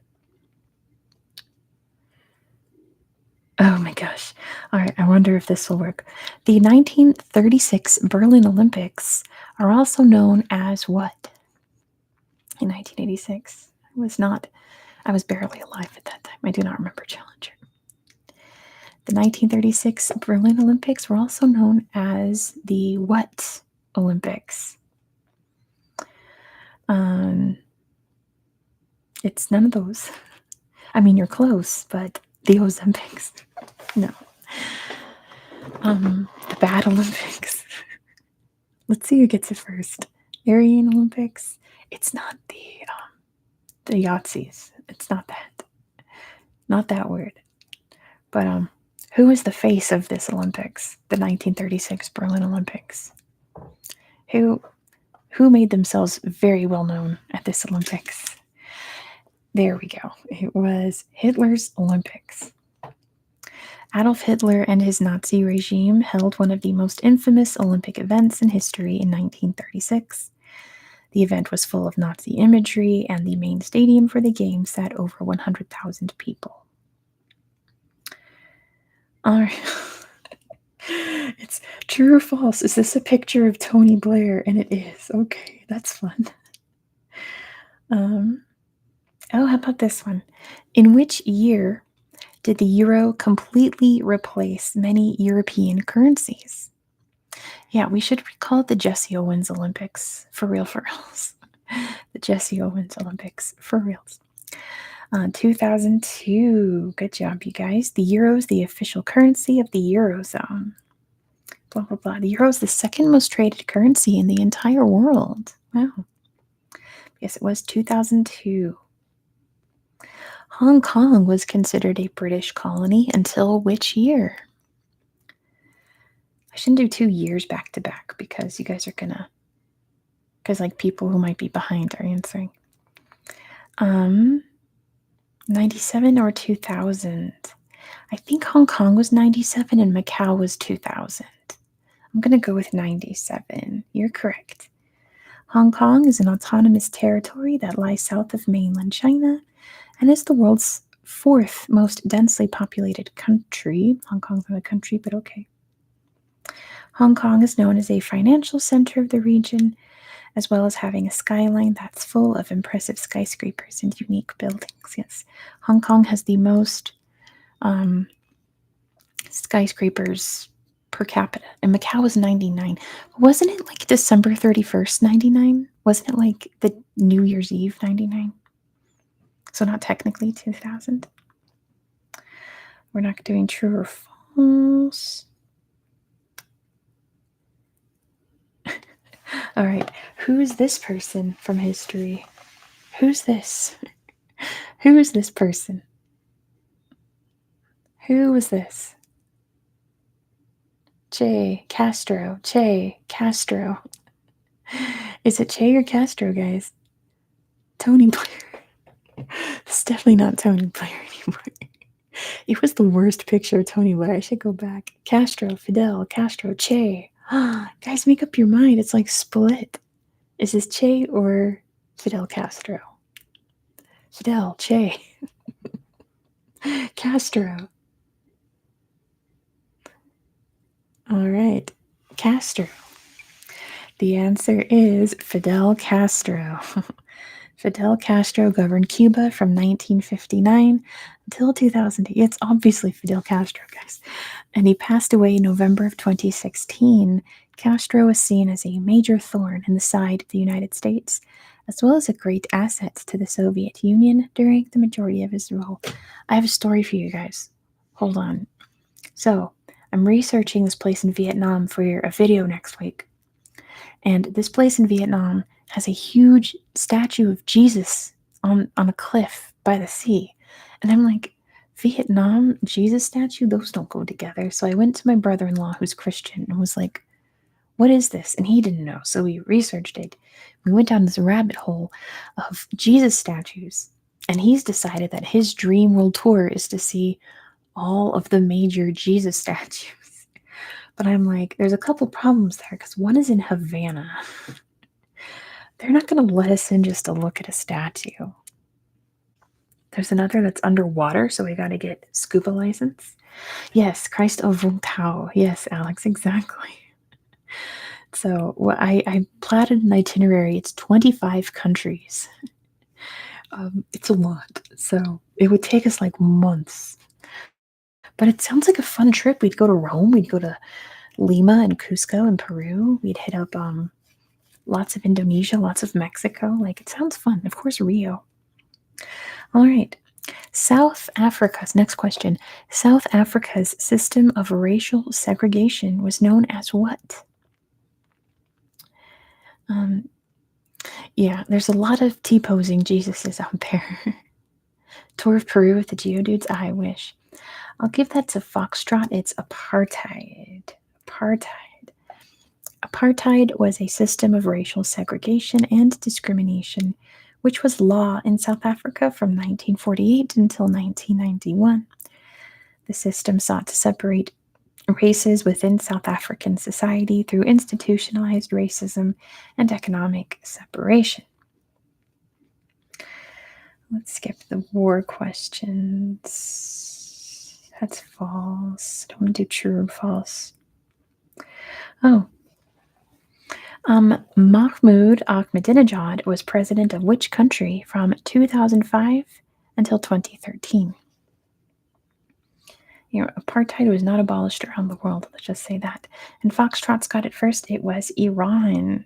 Oh my gosh. All right, I wonder if this will work. The 1936 Berlin Olympics are also known as what? In 1986. I was barely alive at that time. I do not remember Challenger. The 1936 Berlin Olympics were also known as the what Olympics? Um, it's none of those. I mean, you're close, but the Ozempics. No. The bad Olympics. Let's see who gets it first. Aryan Olympics. It's not the Yahtzees. It's not that. Not that word. But who is the face of this Olympics? The 1936 Berlin Olympics. Who who made themselves very well known at this Olympics? There we go. It was Hitler's Olympics. Adolf Hitler and his Nazi regime held one of the most infamous Olympic events in history in 1936. The event was full of Nazi imagery, and the main stadium for the games sat over 100,000 people. All right. It's true or false? Is this a picture of Tony Blair? And it is. Okay, that's fun. How about this one? In which year did the euro completely replace many European currencies? Yeah, we should recall the Jesse Owens Olympics. For real, for reals. The Jesse Owens Olympics. For reals. 2002. Good job, you guys. The euro is the official currency of the Eurozone. Blah, blah, blah. The euro is the second most traded currency in the entire world. Wow. Yes, it was 2002. Hong Kong was considered a British colony until which year? I shouldn't do 2 years back to back because you guys are gonna, because like people who might be behind are answering. 97 or 2000? I think Hong Kong was 97 and Macau was 2000. I'm gonna go with 97. You're correct. Hong Kong is an autonomous territory that lies south of mainland China and is the world's fourth most densely populated country. Hong Kong's not a country, but okay. Hong Kong is known as a financial center of the region, as well as having a skyline that's full of impressive skyscrapers and unique buildings. Yes, Hong Kong has the most skyscrapers per capita, and Macau was 99. Wasn't it like December 31st, 99? Wasn't it like the New Year's Eve, 99? So not technically 2000. We're not doing true or false. All right. Who's this person from history? Who's this? Who is this person? Who was this? Che Castro. Che Castro. Is it Che or Castro, guys? Tony Blair. It's definitely not Tony Blair anymore. It was the worst picture of Tony Blair. I should go back. Castro, Fidel, Castro, Che. Guys, make up your mind. It's like split. Is this Che or Fidel Castro? Fidel, Che. Castro. All right. Castro. The answer is Fidel Castro. Fidel Castro governed Cuba from 1959 until 2008. It's obviously Fidel Castro, guys. And he passed away in November of 2016. Castro was seen as a major thorn in the side of the United States, as well as a great asset to the Soviet Union during the majority of his rule. I have a story for you guys. Hold on. So, I'm researching this place in Vietnam for a video next week. And this place in Vietnam has a huge statue of Jesus on a cliff by the sea. And I'm like, Vietnam, Jesus statue, those don't go together. So I went to my brother-in-law who's Christian and was like, what is this? And he didn't know. So we researched it. We went down this rabbit hole of Jesus statues. And he's decided that his dream world tour is to see all of the major Jesus statues. But I'm like, there's a couple problems there because one is in Havana. They're not going to let us in just to look at a statue. There's another that's underwater, so we got to get scuba license. Yes, Christ of Tao. Yes, Alex, exactly. So I plotted an itinerary. It's 25 countries. It's a lot. So it would take us like months. But it sounds like a fun trip. We'd go to Rome. We'd go to Lima and Cusco in Peru. We'd hit up lots of Indonesia, lots of Mexico. Like, it sounds fun. Of course, Rio. All right. South Africa's next question. South Africa's system of racial segregation was known as what? Um, yeah, there's a lot of T-posing Jesuses out there. Tour of Peru with the Geodudes. I wish. I'll give that to Foxtrot. It's apartheid. Apartheid. Apartheid was a system of racial segregation and discrimination, which was law in South Africa from 1948 until 1991. The system sought to separate races within South African society through institutionalized racism and economic separation. Let's skip the war questions. That's false. Don't want to do true or false. Oh. Mahmoud Ahmadinejad was president of which country from 2005 until 2013? Apartheid was not abolished around the world. Let's just say that. And Foxtrot's got it first. It was Iran.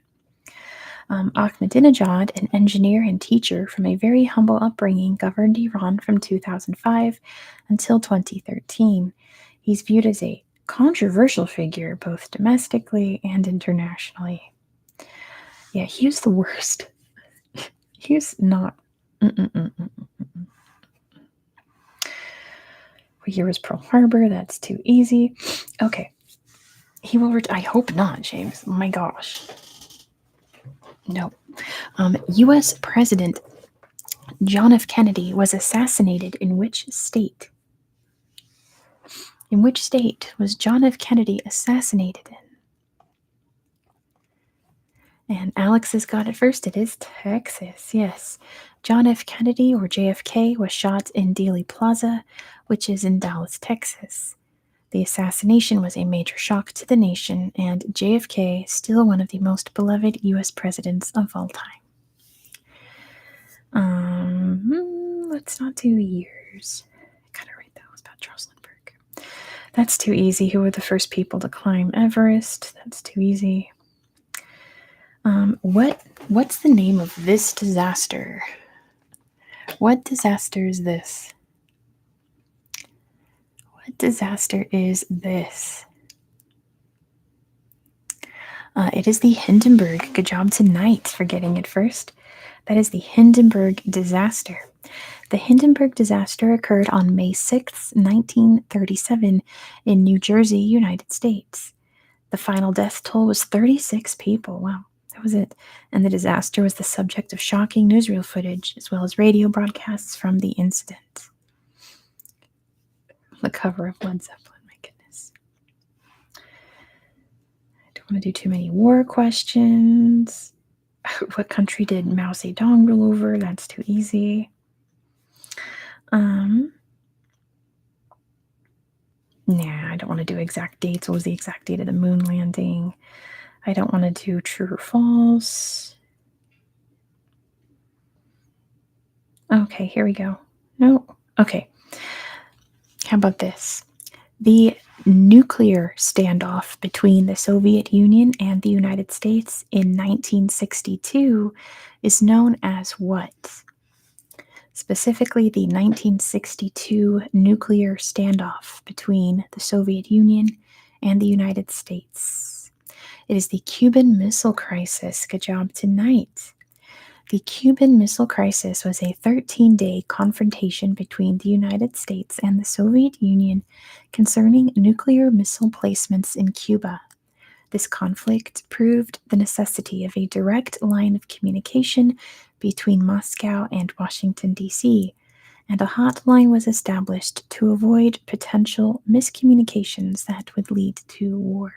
Ahmadinejad, an engineer and teacher from a very humble upbringing, governed Iran from 2005 until 2013. He's viewed as a controversial figure both domestically and internationally. Yeah, he was the worst. He was not. Here was Pearl Harbor. That's too easy. Okay. He will. I hope not, James. Oh my gosh. No. U.S. President John F. Kennedy was assassinated in which state? In which state was John F. Kennedy assassinated in? And Alex has got it first. It is Texas. Yes. John F. Kennedy, or JFK, was shot in Dealey Plaza, which is in Dallas, Texas. The assassination was a major shock to the nation, and JFK is still one of the most beloved U.S. presidents of all time. Let's not do years. I gotta write that was about Charles Lindbergh. That's too easy. Who were the first people to climb Everest? That's too easy. What's the name of this disaster? What disaster is this? What disaster is this? It is the Hindenburg. Good job tonight for getting it first. That is the Hindenburg disaster. The Hindenburg disaster occurred on May 6, 1937, in New Jersey, United States. The final death toll was 36 people. Wow, that was it. And the disaster was the subject of shocking newsreel footage, as well as radio broadcasts from the incident. The cover of Led Zeppelin, my goodness. I don't want to do too many war questions. What country did Mao Zedong rule over? That's too easy. Nah, I don't want to do exact dates. What was the exact date of the moon landing? I don't want to do true or false. Okay, here we go. No. Okay. How about this? The nuclear standoff between the Soviet Union and the United States in 1962 is known as what? Specifically, the 1962 nuclear standoff between the Soviet Union and the United States. It is the Cuban Missile Crisis. Good job tonight. The Cuban Missile Crisis was a 13-day confrontation between the United States and the Soviet Union concerning nuclear missile placements in Cuba. This conflict proved the necessity of a direct line of communication between Moscow and Washington, D.C., and a hotline was established to avoid potential miscommunications that would lead to war.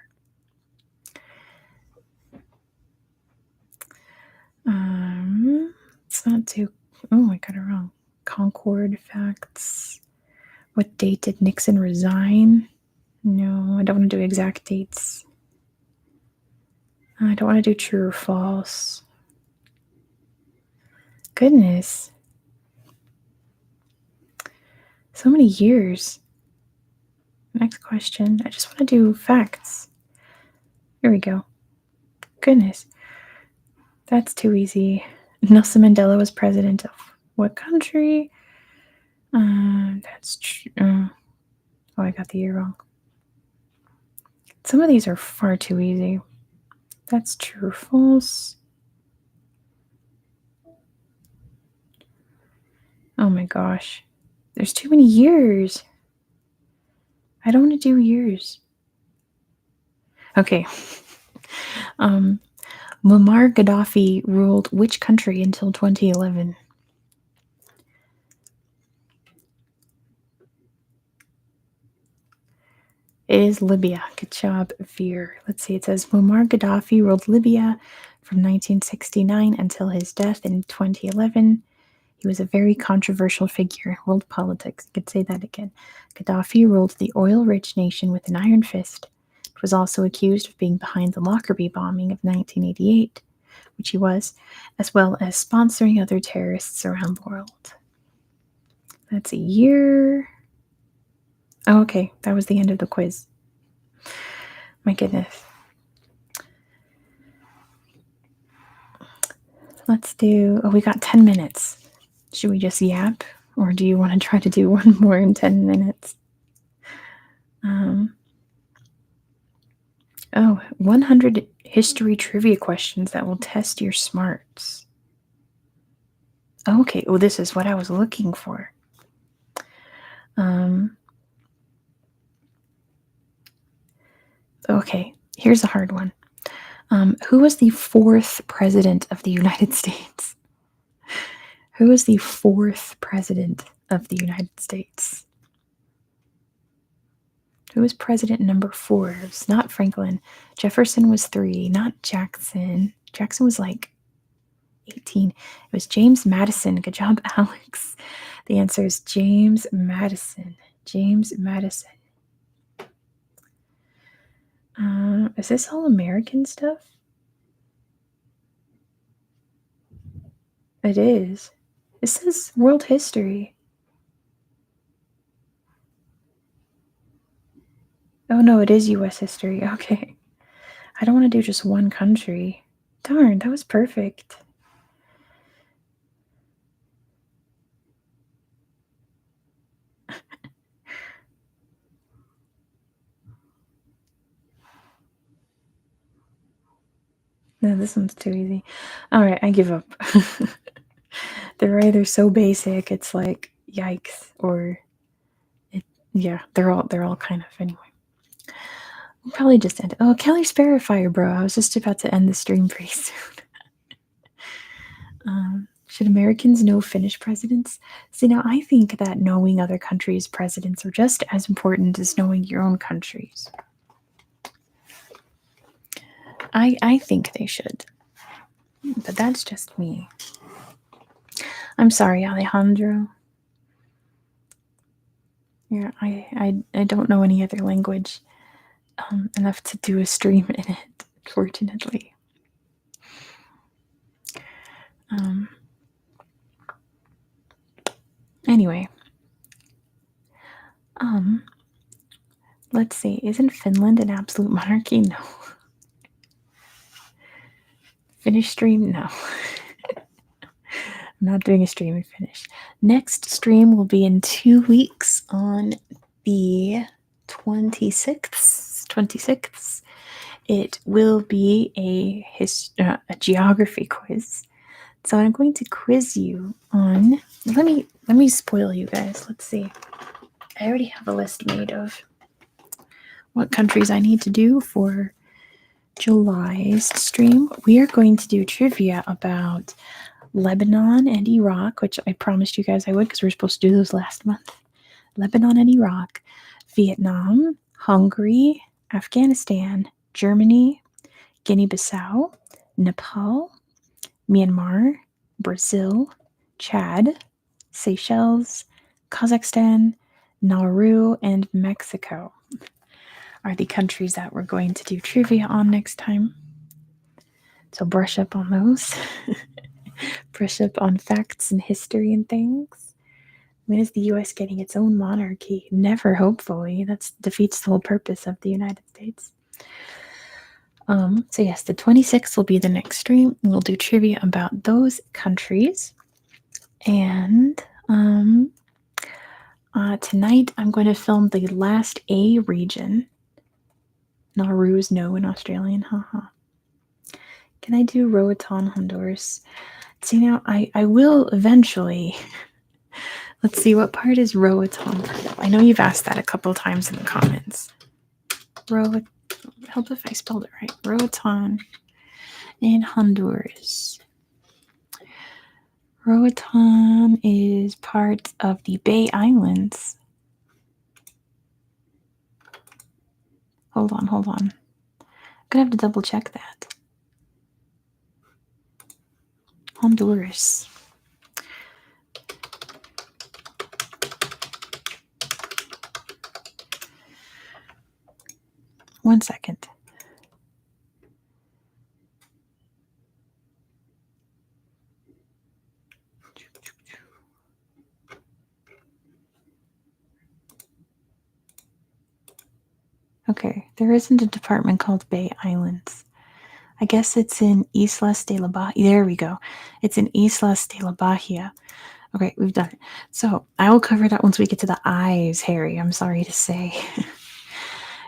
It's not too. Oh, I got it wrong. Concord facts. What date did Nixon resign? No, I don't want to do exact dates. I don't want to do true or false. Goodness. So many years. Next question. I just want to do facts. Here we go. Goodness. That's too easy. Nelson Mandela was president of what country? That's true. Oh, I got the year wrong. Some of these are far too easy. That's true or false. Oh my gosh. There's too many years. I don't want to do years. Okay. Muammar Gaddafi ruled which country until 2011? It is Libya. Good job, Veer. Let's see. It says Muammar Gaddafi ruled Libya from 1969 until his death in 2011. He was a very controversial figure in world politics. I could say that again. Gaddafi ruled the oil-rich nation with an iron fist. He was also accused of being behind the Lockerbie bombing of 1988, which he was, as well as sponsoring other terrorists around the world. That's a year. Oh, okay. That was the end of the quiz. My goodness. Let's do... Oh, we got 10 minutes. Should we just yap? Or do you want to try to do one more in 10 minutes? 100 history trivia questions that will test your smarts. Okay, well, this is what I was looking for. Okay, here's a hard one. Who was the fourth president of the United States? Who was the fourth president of the United States? Who was president number 4? It's not Franklin. Jefferson was 3, not Jackson. Jackson was like 18. It was James Madison. Good job, Alex. The answer is James Madison. James Madison. Is this all American stuff? It is. This is world history. Oh no, it is US history. Okay. I don't want to do just one country. Darn, that was perfect. No, this one's too easy. Alright, I give up. They're either so basic, it's like, yikes, or yeah, they're all kind of anyway. We'll probably just end it. Oh, Kelly Sparrowfire, bro. I was just about to end the stream pretty soon. Should Americans know Finnish presidents? See, now I think that knowing other countries' presidents are just as important as knowing your own country's. I think they should. But that's just me. I'm sorry, Alejandro. Yeah, I don't know any other language enough to do a stream in it, fortunately. Anyway. Let's see. Isn't Finland an absolute monarchy? No. Finnish stream? No. I'm not doing a stream in Finnish. Next stream will be in 2 weeks on the 26th. 26th. It will be a geography quiz. So I'm going to quiz you on. Let me spoil you guys. Let's see. I already have a list made of what countries I need to do for July's stream. We are going to do trivia about Lebanon and Iraq, which I promised you guys I would because we were supposed to do those last month. Lebanon and Iraq, Vietnam, Hungary, Afghanistan, Germany, Guinea-Bissau, Nepal, Myanmar, Brazil, Chad, Seychelles, Kazakhstan, Nauru, and Mexico are the countries that we're going to do trivia on next time. So brush up on those. Brush up on facts and history and things. When is the US getting its own monarchy? Never, hopefully. That defeats the whole purpose of the United States. So yes, the 26th will be the next stream. We'll do trivia about those countries. And tonight I'm going to film the last A region. Nauru's no in Australian, haha. Can I do Roatan, Honduras? See, now I will eventually. Let's see, what part is Roatan? I know you've asked that a couple times in the comments. Help if I spelled it right. Roatan in Honduras. Roatan is part of the Bay Islands. Hold on. I'm gonna have to double check that. Honduras. One second. Okay, there isn't a department called Bay Islands. I guess it's in Islas de la Bahia. There we go. It's in Islas de la Bahia. Okay, we've done it. So I will cover that once we get to the eyes, Harry. I'm sorry to say.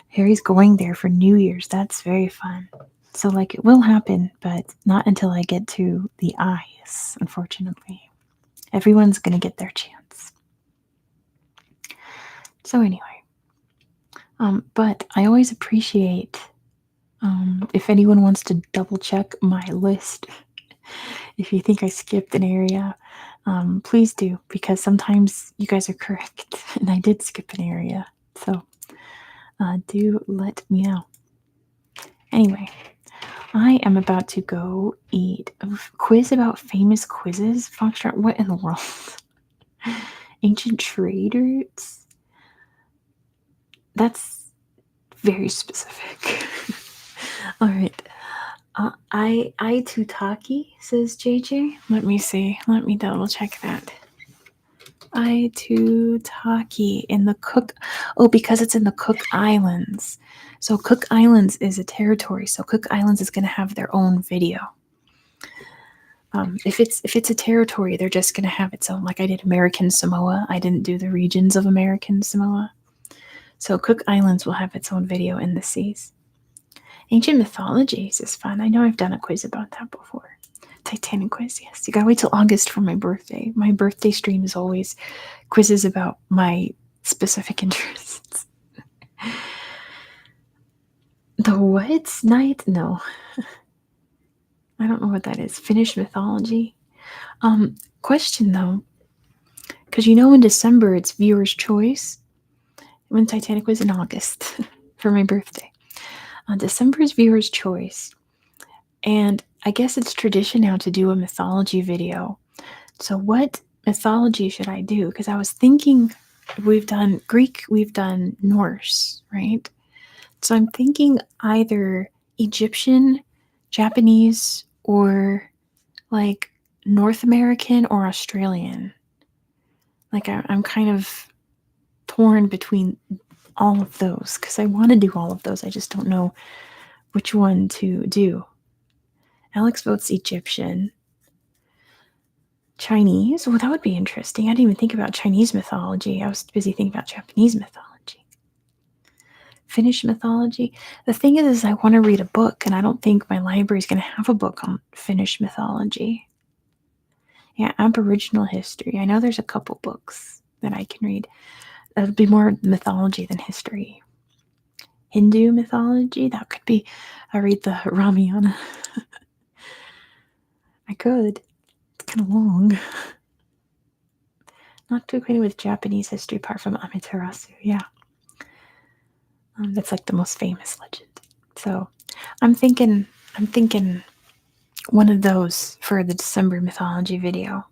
Harry's going there for New Year's. That's very fun. So, like, it will happen, but not until I get to the eyes, unfortunately. Everyone's going to get their chance. So, anyway. But I always appreciate if anyone wants to double check my list. If you think I skipped an area, please do, because sometimes you guys are correct and I did skip an area. So do let me know. Anyway, I am about to go eat. A quiz about famous quizzes? Foxtrot, what in the world? Ancient trade routes? That's very specific. All right. I Tutaki, says JJ. Let me see. Let me double check that. Aitutaki in the Cook. Oh, because it's in the Cook Islands. So Cook Islands is a territory. So Cook Islands is going to have their own video. If it's a territory, they're just going to have its own. Like I did American Samoa. I didn't do the regions of American Samoa. So Cook Islands will have its own video in the seas. Ancient mythologies is fun. I know I've done a quiz about that before. Titanic quiz, yes. You gotta wait till August for my birthday. My birthday stream is always quizzes about my specific interests. The what? Night? No. I don't know what that is. Finnish mythology? Question though. Because you know in December it's viewer's choice. When Titanic was in August for my birthday. December is viewer's choice. And I guess it's tradition now to do a mythology video. So what mythology should I do? Because I was thinking we've done Greek, we've done Norse, right? So I'm thinking either Egyptian, Japanese, or like North American or Australian. Like I'm kind of torn between all of those because I want to do all of those. I just don't know which one to do. Alex votes Egyptian. Chinese? Well, that would be interesting. I didn't even think about Chinese mythology. I was busy thinking about Japanese mythology. Finnish mythology? The thing is I want to read a book, and I don't think my library is going to have a book on Finnish mythology. Yeah, Aboriginal history. I know there's a couple books that I can read. That would be more mythology than history. Hindu mythology? That could be. I read the Ramayana. I could. It's kind of long. Not too acquainted with Japanese history apart from Amaterasu. Yeah. That's like the most famous legend. So I'm thinking one of those for the December mythology video.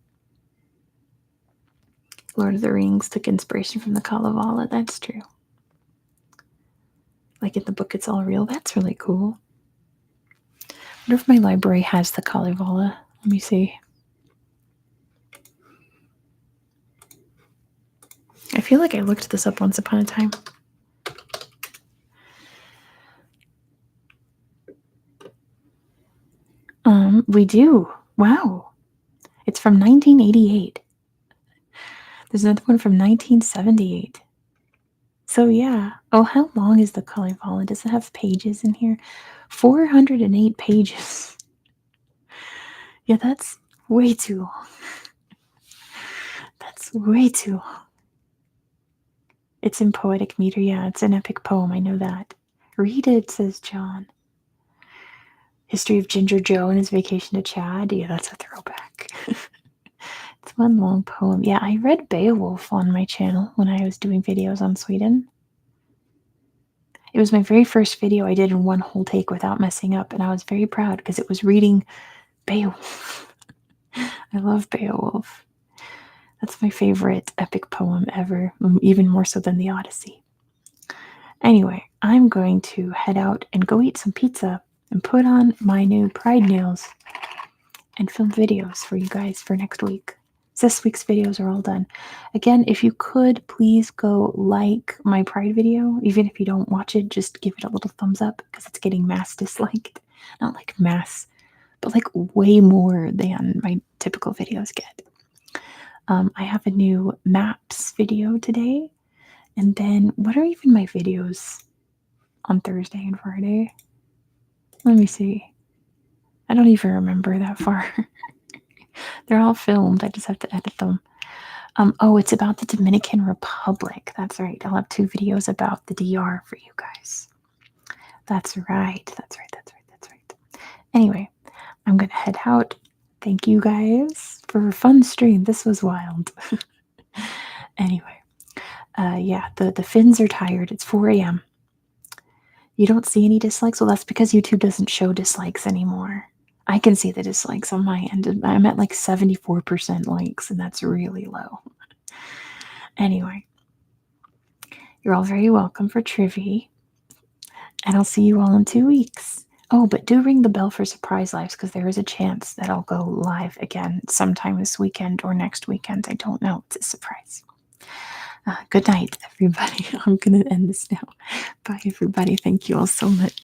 Lord of the Rings took inspiration from the Kalevala. That's true. Like in the book, it's all real. That's really cool. I wonder if my library has the Kalevala. Let me see. I feel like I looked this up once upon a time. We do. Wow. It's from 1988. There's another one from 1978. So yeah. Oh, how long is the Kalevala? Does it have pages in here? 408 pages. Yeah, that's way too long. That's way too long. It's in poetic meter. Yeah, it's an epic poem. I know that. Read it, says John. History of Ginger Joe and his vacation to Chad. Yeah, that's a throwback. It's one long poem. Yeah, I read Beowulf on my channel when I was doing videos on Sweden. It was my very first video I did in one whole take without messing up, and I was very proud because it was reading Beowulf. I love Beowulf. That's my favorite epic poem ever, even more so than the Odyssey. Anyway, I'm going to head out and go eat some pizza and put on my new Pride nails and film videos for you guys for next week. This week's videos are all done. Again, if you could, please go like my Pride video. Even if you don't watch it, just give it a little thumbs up because it's getting mass disliked. Not like mass, but like way more than my typical videos get. I have a new maps video today. And then what are even my videos on Thursday and Friday? Let me see. I don't even remember that far. They're all filmed. I just have to edit them. Oh, it's about the Dominican Republic. That's right. I'll have 2 videos about the DR for you guys. That's right. That's right. That's right. That's right. Anyway, I'm going to head out. Thank you guys for a fun stream. This was wild. Anyway, yeah, the Finns are tired. It's 4 a.m. You don't see any dislikes? Well, that's because YouTube doesn't show dislikes anymore. I can see the dislikes on my end. I'm at like 74% likes, and that's really low. Anyway, you're all very welcome for trivia, and I'll see you all in 2 weeks. Oh, but do ring the bell for surprise lives because there is a chance that I'll go live again sometime this weekend or next weekend. I don't know. It's a surprise. Good night, everybody. I'm going to end this now. Bye, everybody. Thank you all so much.